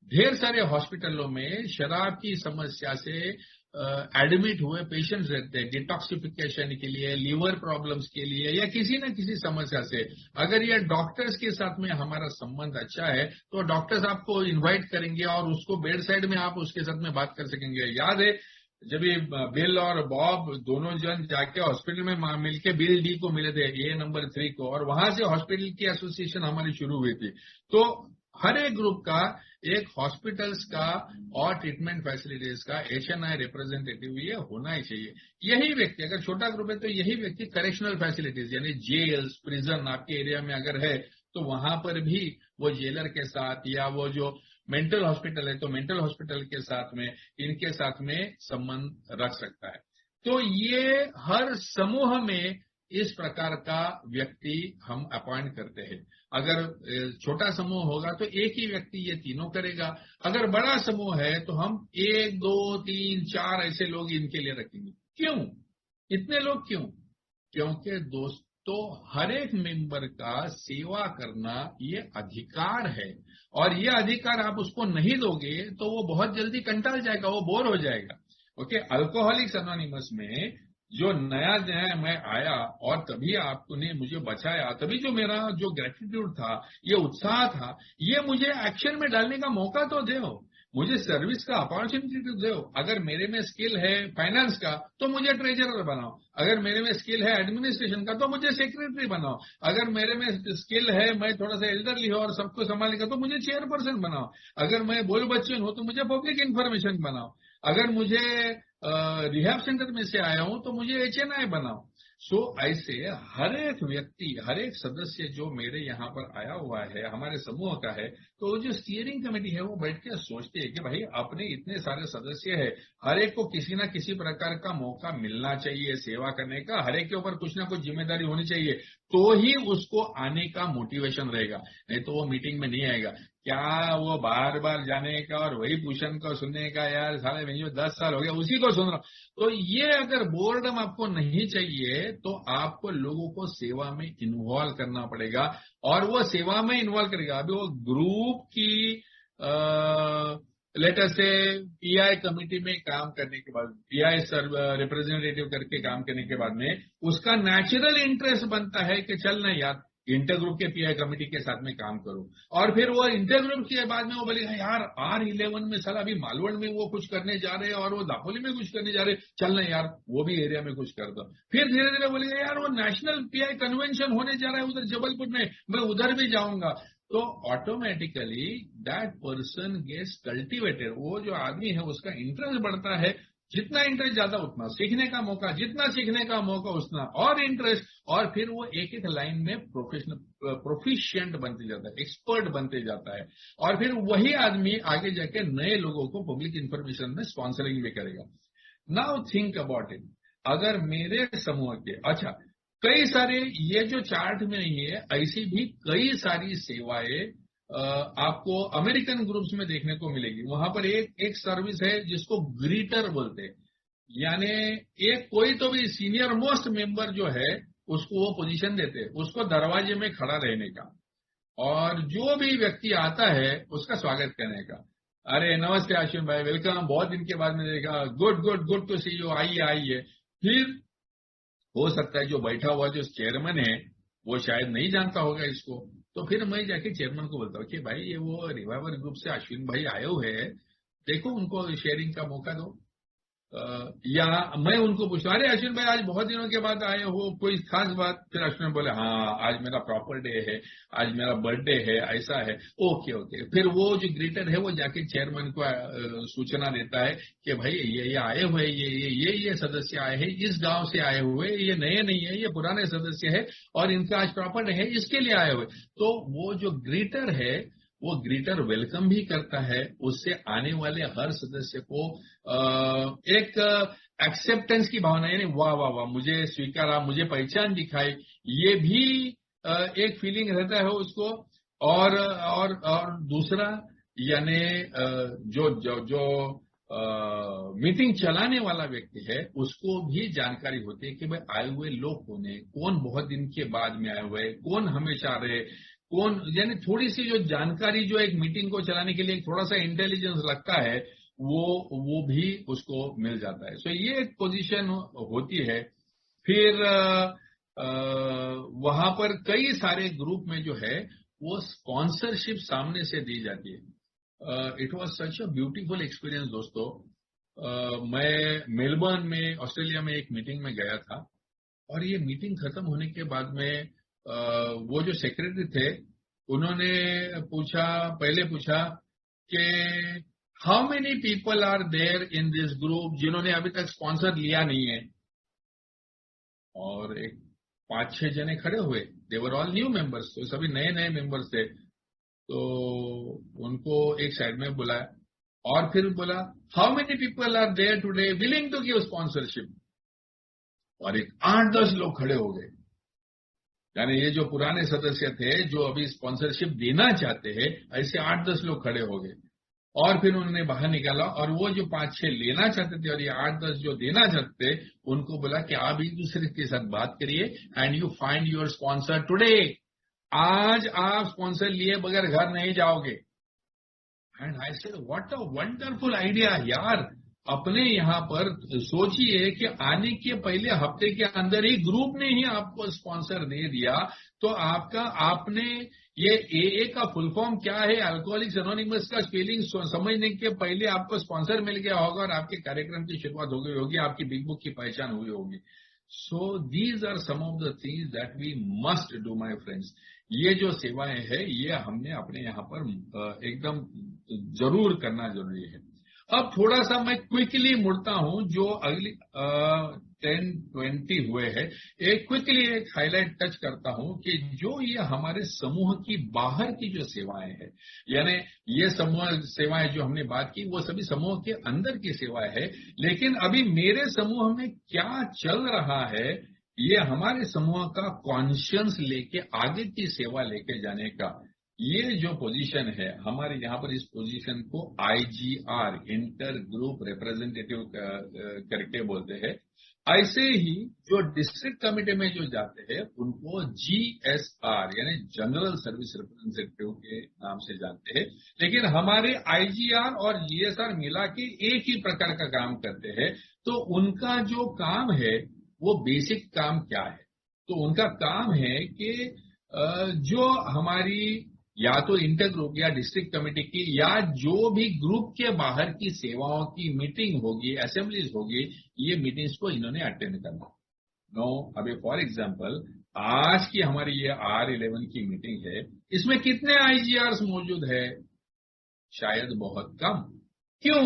ढेर सारे हॉस्पिटलों में शराब की समस्या से एडमिट हुए पेशेंट्स रहते हैं, डिटॉक्सिफिकेशन के लिए, लीवर प्रॉब्लम्स के लिए, या किसी न किसी समस्या से। अगर ये डॉक्टर्स के साथ में हमारा संबंध अच्छा है तो डॉक्टर्स आपको इनवाइट करेंगे और उसको बेड साइड में आप उसके साथ में बात कर सकेंगे। याद है जब ये बिल और बॉब दोनों जन जाके हॉस्पिटल में मिलके बिल डी को मिले थे, ए नंबर 3 को, और वहां से हॉस्पिटल की एसोसिएशन हमारी शुरू हुई थी। तो हर एक ग्रुप का, एक हॉस्पिटल्स का और ट्रीटमेंट फैसिलिटीज का HNI रिप्रेजेंटेटिव ये होना ही चाहिए। यही व्यक्ति, अगर छोटा ग्रुप है तो यही व्यक्ति करेक्शनल फैसिलिटीज यानी जेल्स, प्रिजन आपके एरिया में अगर है तो वहां पर भी वो जेलर के साथ, या वो जो मेंटल हॉस्पिटल है तो मेंटल हॉस्पिटल के साथ में, इनके साथ में संबंध रख सकता है। तो ये हर समूह में इस प्रकार का व्यक्ति हम अपॉइंट करते हैं। अगर छोटा समूह होगा तो एक ही व्यक्ति ये तीनों करेगा, अगर बड़ा समूह है तो हम 1, 2, 3, 4 ऐसे लोग इनके लिए रखेंगे। क्यों इतने लोग, क्यों? क्योंकि दोस्तों हर एक मेंबर का सेवा करना ये अधिकार है, और ये अधिकार आप उसको नहीं दोगे तो वो बहुत जल्दी कंटाल जाएगा, वो बोर हो जाएगा। ओके, अल्कोहलिक्स एनोनिमस में जो नया नया मैं आया और तभी आपने मुझे बचाया, तभी जो मेरा जो ग्रेटिट्यूड था, ये उत्साह था, ये मुझे एक्शन में डालने का मौका तो दो, मुझे सर्विस का अपॉर्चुनिटी तो दो। अगर मेरे में स्किल है फाइनेंस का तो मुझे ट्रेजरर बनाओ, अगर मेरे में स्किल है एडमिनिस्ट्रेशन का तो मुझे सेक्रेटरी बनाओ, अगर मेरे में स्किल है मैं थोड़ा सा एल्डरली हो और सबको संभालने का तो मुझे चेयरपर्सन बनाओ, अगर मैं बोल बच्चन हो तो मुझे पब्लिक इंफॉर्मेशन बनाओ, अगर मुझे रिहैब सेंटर में से आया हूं तो मुझे HNI बनाओ। सो ऐसे हर एक व्यक्ति, हर एक सदस्य जो मेरे यहाँ पर आया हुआ है, हमारे समूह का है, तो जो स्टीयरिंग कमेटी है वो बैठ के सोचती है कि भाई अपने इतने सारे सदस्य है, हर एक को किसी ना किसी प्रकार का मौका मिलना चाहिए सेवा करने का, हर एक के ऊपर कुछ ना कुछ जिम्मेदारी होनी चाहिए, तो ही उसको आने का मोटिवेशन रहेगा, नहीं तो वो मीटिंग में नहीं आएगा। क्या वो बार बार जाने का और वही पूछन को सुनने का, यार साले में 10 साल हो गया उसी को सुन रहा हूं। तो ये अगर बोर्डम आपको नहीं चाहिए तो आपको लोगों को सेवा में इन्वॉल्व करना पड़ेगा, और वो सेवा में इन्वॉल्व करेगा। अभी वो ग्रुप की लेटर से PI कमेटी में काम करने के बाद, PI रिप्रेजेंटेटिव करके काम करने के बाद में उसका नेचुरल इंटरेस्ट बनता है कि चल ना यार इंटर ग्रुप के PI कमेटी के साथ में काम करो, और फिर वो इंटर ग्रुप के बाद में वो बोलेगा यार R11 में साला अभी मालवण में वो कुछ करने जा रहे हैं और वो दापोली में कुछ करने जा रहे हैं, चल ना यार वो भी एरिया में कुछ कर दो। फिर धीरे धीरे बोलेगा यार वो नेशनल PI कन्वेंशन होने जा रहा है उधर जबलपुर में, मैं उधर भी जाऊंगा। तो automatically that person gets cultivated, वो जो आदमी है उसका इंटरेस्ट बढ़ता है, जितना इंटरेस्ट ज्यादा उतना सीखने का मौका, जितना सीखने का मौका उतना और इंटरेस्ट, और फिर वो एक एक लाइन में प्रोफिशिएंट बनते जाता है, एक्सपर्ट बनते जाता है, और फिर वही आदमी आगे जाके नए लोगों को पब्लिक इंफॉर्मेशन में स्पॉन्सरिंग भी करेगा। नाउ थिंक अबाउट इट, अगर मेरे समूह के, अच्छा कई सारे ये जो चार्ट में नहीं है, ऐसी भी कई सारी सेवाएं आपको अमेरिकन ग्रुप्स में देखने को मिलेगी। वहां पर एक सर्विस है जिसको ग्रीटर बोलते हैं, यानी एक कोई तो भी सीनियर मोस्ट मेंबर जो है उसको वो पोजीशन देते हैं, उसको दरवाजे में खड़ा रहने का, और जो भी व्यक्ति आता है उसका स्वागत करने का। अरे नमस्ते अश्विन भाई, वेलकम, बहुत दिन के बाद में देखा, good good good to see you, आइए आइए। फिर हो सकता है जो बैठा हुआ जो चेयरमैन है वो शायद नहीं जानता होगा इसको, तो फिर मैं जाके चेयरमैन को बोलता हूँ कि भाई ये वो रिवाइवर ग्रुप से अश्विन भाई आए हुए हैं, देखो उनको शेयरिंग का मौका दो। या मैं उनको पूछता हूं, अरे अश्विन भाई आज बहुत दिनों के बाद आए हो, कोई खास बात? फिर अश्विन बोले हाँ आज मेरा प्रॉपर डे है, आज मेरा बर्थडे है, ऐसा है। Okay okay. फिर वो जो ग्रीटर है वो जाके चेयरमैन को सूचना देता है कि भाई ये आए हुए, ये सदस्य आए हैं, इस गांव से आए हुए, ये नए नहीं है, ये पुराने सदस्य है और इनका आज प्रॉपर डे है, इसके लिए आए हुए। तो वो जो ग्रीटर है वो ग्रीटर वेलकम भी करता है, उससे आने वाले हर सदस्य को एक एक्सेप्टेंस की भावना, यानी वाह वाह वाह मुझे स्वीकारा, मुझे पहचान दिखाई, ये भी एक फीलिंग रहता है उसको। और दूसरा यानी जो जो जो मीटिंग चलाने वाला व्यक्ति है उसको भी जानकारी होती है कि भाई आए हुए लोग कौन है, कौन बहुत दिन के बाद में आए हुए, कौन हमेशा रहे, कौन, यानी थोड़ी सी जो जानकारी जो एक मीटिंग को चलाने के लिए थोड़ा सा इंटेलिजेंस लगता है वो भी उसको मिल जाता है। सो ये एक पोजीशन होती है। फिर वहां पर कई सारे ग्रुप में जो है वो स्पॉन्सरशिप सामने से दी जाती है। It was such a beautiful experience दोस्तों। मैं मेलबर्न में ऑस्ट्रेलिया में एक मीटिंग में गया था और ये मीटिंग खत्म होने के बाद में वो जो सेक्रेटरी थे उन्होंने पहले पूछा कि how many people are there in this group जिन्होंने अभी तक स्पॉन्सर लिया नहीं है। और एक 5-6 जने खड़े हुए, दे वर ऑल न्यू मेंबर्स, तो सभी नए नए मेंबर्स थे। तो उनको एक साइड में बुलाया और फिर बोला how many people are there today willing to give sponsorship. और एक 8-10 लोग खड़े हो गए, यानी ये जो पुराने सदस्य थे जो अभी स्पॉन्सरशिप देना चाहते हैं, ऐसे 8-10 लोग खड़े हो गए। और फिर उन्होंने बाहर निकाला और वो जो 5-6 लेना चाहते थे और ये 8-10 जो देना चाहते थे उनको बोला कि आप एक दूसरे के साथ बात करिए and you find your sponsor today. आज आप स्पॉन्सर लिए बगैर घर नहीं जाओगे। And I said what a wonderful idea यार। अपने यहाँ पर सोचिए कि आने के पहले हफ्ते के अंदर ही ग्रुप ने ही आपको स्पॉन्सर दे दिया, तो आपने ये AA का फुल फॉर्म क्या है, अल्कोहलिक्स एनोनिमस का स्पेलिंग समझने के पहले आपको स्पॉन्सर मिल गया होगा और आपके कार्यक्रम की शुरुआत हो गई होगी, आपकी बिग बुक की पहचान हुई होगी। So these are some of the things that we must do my friends. ये जो सेवाएं है ये हमने अपने यहाँ पर एकदम जरूर करना जरूरी है। अब थोड़ा सा मैं क्विकली मुड़ता हूं, जो अगली 10-20 हुए हैं, एक क्विकली एक हाईलाइट टच करता हूं कि जो ये हमारे समूह की बाहर की जो सेवाएं हैं, यानी ये समूह सेवाएं जो हमने बात की वो सभी समूह के अंदर की सेवाएं है, लेकिन अभी मेरे समूह में क्या चल रहा है ये हमारे समूह का कॉन्शियस लेके आगे की सेवा लेके जाने का ये जो पोजीशन है हमारे यहाँ पर, इस पोजीशन को IGR इंटर ग्रुप रिप्रेजेंटेटिव करके बोलते हैं। ऐसे ही जो डिस्ट्रिक्ट कमेटी में जो जाते हैं उनको GSR यानी जनरल सर्विस रिप्रेजेंटेटिव के नाम से जानते हैं, लेकिन हमारे IGR और GSR मिला के एक ही प्रकार का काम करते हैं। तो उनका जो काम है वो बेसिक काम क्या है? तो उनका काम है कि जो हमारी या तो इंटर ग्रुप या डिस्ट्रिक्ट कमेटी की या जो भी ग्रुप के बाहर की सेवाओं की मीटिंग होगी, असेंबलीज होगी, ये मीटिंग्स को इन्होंने अटेंड करना। नो, अभी फॉर एग्जांपल आज की हमारी ये R11 की मीटिंग है, इसमें कितने IGRs मौजूद है? शायद बहुत कम। क्यों?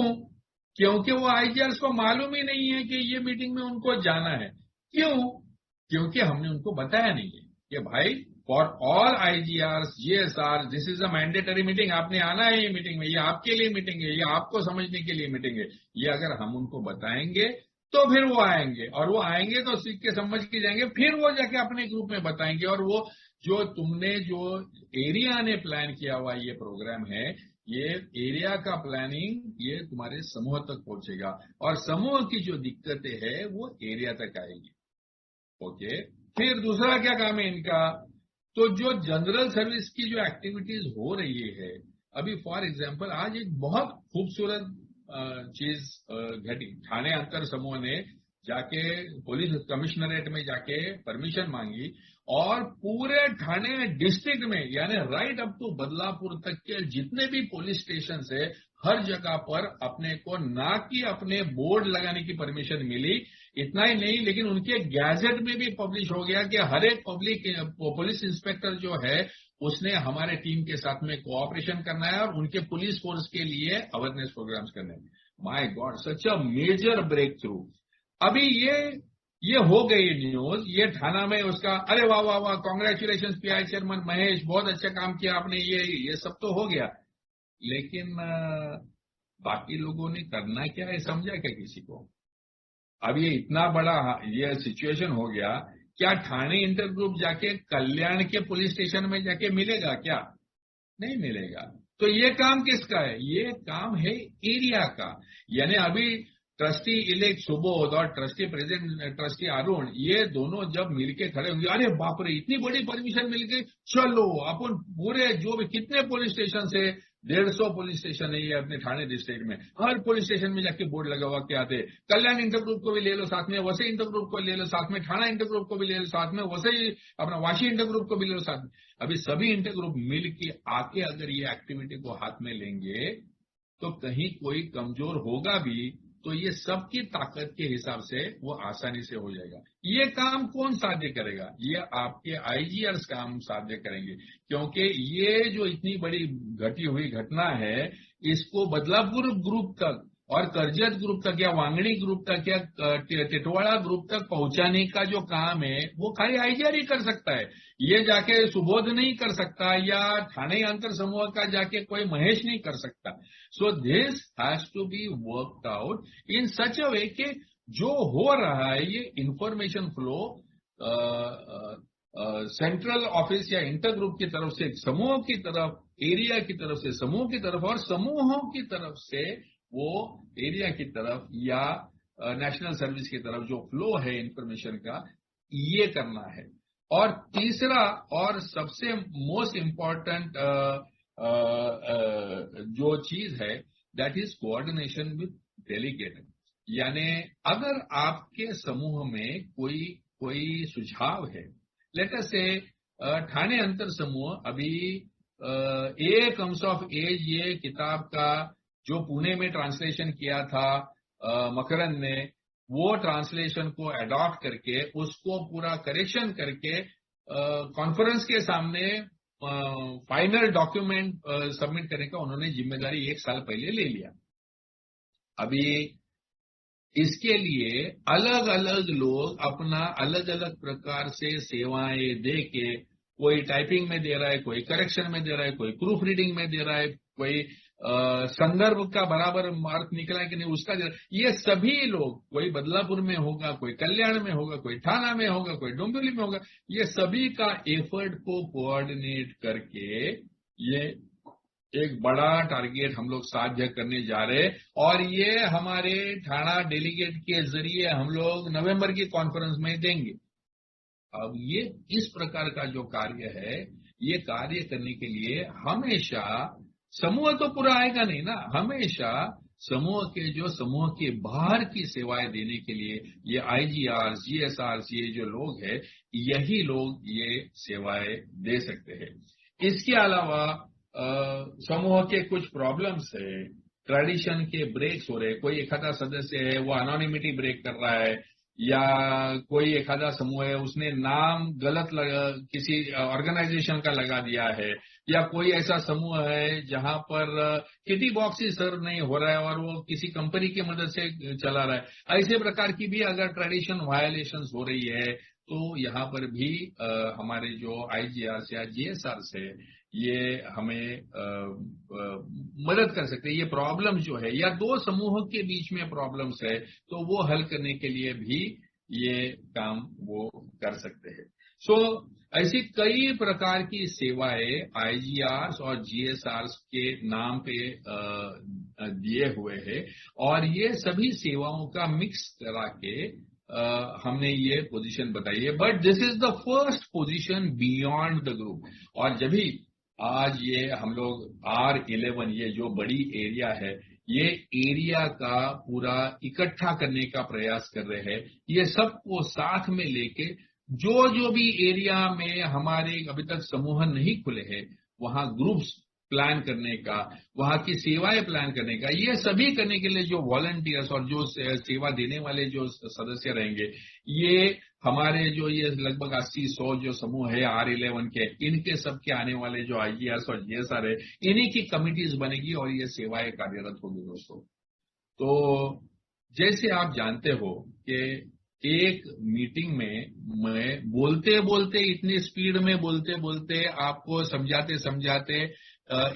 क्योंकि वो IGRs को मालूम ही नहीं है कि ये मीटिंग में उनको जाना है। क्यों? क्योंकि हमने उनको बताया नहीं है कि भाई for all IGRs GSR this is a mandatory meeting, आपने आना है ये मीटिंग में, ये आपके लिए मीटिंग है, ये आपको समझने के लिए मीटिंग है। ये अगर हम उनको बताएंगे तो फिर वो आएंगे, और वो आएंगे तो सीख के समझ के जाएंगे, फिर वो जाके अपने ग्रुप में बताएंगे, और वो जो तुमने जो एरिया ने प्लान किया हुआ ये प्रोग्राम है, ये एरिया का प्लानिंग ये तुम्हारे समूह तक पहुंचेगा और समूह की जो दिक्कतें है वो एरिया तक आएगी। ओके, फिर दूसरा क्या काम है इनका? तो जो जनरल सर्विस की जो एक्टिविटीज हो रही है अभी, फॉर एग्जांपल आज एक बहुत खूबसूरत चीज घटी। थाने अंतर समूह ने जाके पुलिस कमिश्नरेट में जाके परमिशन मांगी और पूरे ठाणे डिस्ट्रिक्ट में यानी राइट अप टू बदलापुर तक के जितने भी पुलिस स्टेशन है हर जगह पर अपने को ना कि अपने बोर्ड लगाने की परमिशन मिली, इतना ही नहीं लेकिन उनके गैजेट में भी पब्लिश हो गया कि हर एक पुलिस इंस्पेक्टर जो है उसने हमारे टीम के साथ में कोऑपरेशन करना है और उनके पुलिस फोर्स के लिए अवेयरनेस प्रोग्राम्स करने हैं। My God, such a major breakthrough. अभी ये हो गई न्यूज, ये थाना में उसका अरे वाह वाह वाह, कांग्रेचुलेशन पीआई चेयरमैन महेश, बहुत अच्छा काम किया आपने, ये सब तो हो गया, लेकिन बाकी लोगों ने करना क्या है समझा क्या किसी को? अब ये इतना बड़ा ये सिचुएशन हो गया, क्या ठाणे इंटर ग्रुप जाके कल्याण के पुलिस स्टेशन में जाके मिलेगा क्या? नहीं मिलेगा। तो ये काम किसका है? ये काम है एरिया का। यानी अभी ट्रस्टी इलेक्ट सुबोध और ट्रस्टी प्रेसिडेंट ट्रस्टी अरुण, ये दोनों जब मिलके खड़े होंगे, अरे बाप रे इतनी बड़ी परमिशन मिल गई, चलो अपन पूरे जो भी कितने पुलिस स्टेशन से 150 पुलिस स्टेशन है ये अपने ठाणे डिस्ट्रिक्ट में, हर पुलिस स्टेशन में जाके बोर्ड लगा हुआ के आते, कल्याण इंटर ग्रुप को भी ले लो साथ में, वसई इंटर ग्रुप को ले लो साथ में, ठाणा इंटर ग्रुप को भी ले लो साथ में, वसई अपना वाशी इंटर ग्रुप को भी ले लो साथ में। अभी सभी इंटर ग्रुप मिल के आके अगर ये एक्टिविटी को हाथ में लेंगे तो कहीं कोई कमजोर होगा भी तो ये सबकी ताकत के हिसाब से वो आसानी से हो जाएगा। ये काम कौन साध्य करेगा? ये आपके आईजीआर्स काम साध्य करेंगे, क्योंकि ये जो इतनी बड़ी घटी हुई घटना है इसको बदलापुर ग्रुप तक और करजत ग्रुप तक या वांगड़ी ग्रुप तक या टिटवाड़ा ग्रुप तक पहुंचाने का जो काम है वो खाली आईजीआर ही कर सकता है। ये जाके सुबोध नहीं कर सकता या ठाणे अंतर समूह का जाके कोई महेश नहीं कर सकता। So this has to be worked out in such a way कि जो हो रहा है ये इंफॉर्मेशन फ्लो सेंट्रल ऑफिस या इंटर ग्रुप की तरफ से समूह की तरफ, एरिया की तरफ से समूह की तरफ और समूहों की तरफ से वो एरिया की तरफ या नेशनल सर्विस की तरफ जो फ्लो है इंफॉर्मेशन का, ये करना है। और तीसरा और सबसे मोस्ट इम्पॉर्टेंट जो चीज है that is coordination with delegate. यानी अगर आपके समूह में कोई सुझाव है, लेट अस से ठाणे अंतर समूह अभी ए कम्स ऑफ एज ये किताब का जो पुणे में ट्रांसलेशन किया था मकरंद ने, वो ट्रांसलेशन को अडॉप्ट करके उसको पूरा करेक्शन करके कॉन्फ्रेंस के सामने फाइनल डॉक्यूमेंट सबमिट करने का उन्होंने जिम्मेदारी 1 साल पहले ले लिया। अभी इसके लिए अलग अलग लोग अपना अलग अलग प्रकार से सेवाएं दे के, कोई टाइपिंग में दे रहा है, कोई करेक्शन में दे रहा है, कोई प्रूफ रीडिंग में दे रहा है, कोई संदर्भ का बराबर अर्थ निकला है कि नहीं उसका दे रहा है। ये सभी लोग, कोई बदलापुर में होगा, कोई कल्याण में होगा, कोई ठाणा में होगा, कोई डोंबिवली में होगा, ये सभी का एफर्ट को कोऑर्डिनेट करके ये एक बड़ा टारगेट हम लोग साध्य करने जा रहे हैं। और ये हमारे ठाणा डेलीगेट के जरिए हम लोग नवंबर की कॉन्फ्रेंस में देंगे। अब ये इस प्रकार का जो कार्य है, ये कार्य करने के लिए हमेशा समूह तो पूरा आएगा नहीं ना, हमेशा समूह के बाहर की सेवाएं देने के लिए ये आईजीआर, जीएसआर, ये जो लोग हैं, यही लोग ये सेवाएं दे सकते हैं। इसके अलावा समूह के कुछ प्रॉब्लम्स है, ट्रेडिशन के ब्रेक्स हो रहे, कोई एखादा सदस्य है वो अनोनिमिटी ब्रेक कर रहा है, या कोई एखादा समूह है उसने नाम गलत किसी ऑर्गेनाइजेशन का लगा दिया है, या कोई ऐसा समूह है जहां पर किटी बॉक्स ही सर्व नहीं हो रहा है और वो किसी कंपनी की मदद से चला रहा है, ऐसे प्रकार की भी अगर ट्रेडिशन वायलेशंस हो रही है तो यहाँ पर भी हमारे जो आईजीआर या जीएसआर से ये हमें मदद कर सकते हैं। ये प्रॉब्लम जो है या दो समूहों के बीच में प्रॉब्लम्स है तो वो हल करने के लिए भी ये काम वो कर सकते हैं। सो ऐसी कई प्रकार की सेवाएं आईजीआर और जीएसआर के नाम पे दिए हुए हैं और ये सभी सेवाओं का मिक्स करा के हमने ये पोजीशन बताई है। But this is the first position beyond the group. और जब भी आज ये हम लोग R11 ये जो बड़ी एरिया है, ये एरिया का पूरा इकट्ठा करने का प्रयास कर रहे हैं, ये सबको साथ में लेके जो भी एरिया में हमारे अभी तक समूह नहीं खुले हैं वहां ग्रुप्स प्लान करने का, वहां की सेवाएं प्लान करने का, ये सभी करने के लिए जो वॉलंटियर्स और जो सेवा देने वाले जो सदस्य रहेंगे, ये हमारे जो ये लगभग 80-100 जो समूह है R11 के, इनके सबके आने वाले जो IAS और GSR है, इन्हीं की कमिटीज बनेगी और ये सेवाएं कार्यरत होगी दोस्तों। तो जैसे आप जानते हो कि एक मीटिंग में मैं बोलते बोलते, इतनी स्पीड में बोलते बोलते आपको समझाते समझाते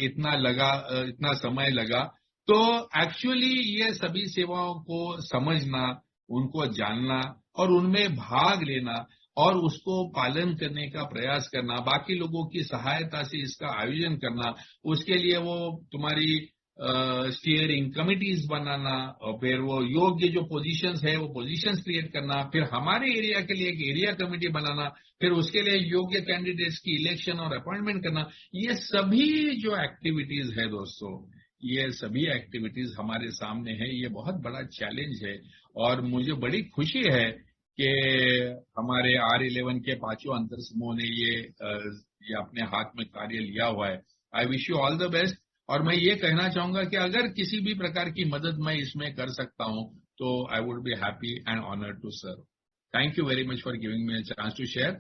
इतना समय लगा। तो एक्चुअली ये सभी सेवाओं को समझना, उनको जानना और उनमें भाग लेना और उसको पालन करने का प्रयास करना, बाकी लोगों की सहायता से इसका आयोजन करना, उसके लिए वो तुम्हारी स्टीयरिंग कमिटीज बनाना और फिर वो योग्य जो पोजीशंस है वो पोजीशंस क्रिएट करना, फिर हमारे एरिया के लिए एक एरिया कमेटी बनाना, फिर उसके लिए योग्य कैंडिडेट्स की इलेक्शन और अपॉइंटमेंट करना, ये सभी जो एक्टिविटीज है दोस्तों, ये सभी एक्टिविटीज हमारे सामने है। ये बहुत बड़ा चैलेंज है और मुझे बड़ी खुशी है कि हमारे R11 के पांचों अंतर समूह ने ये अपने हाथ में कार्य लिया हुआ है। I wish you all the best. और मैं ये कहना चाहूंगा कि अगर किसी भी प्रकार की मदद मैं इसमें कर सकता हूं तो I would be happy and honoured to serve. Thank you very much for giving me a chance to share.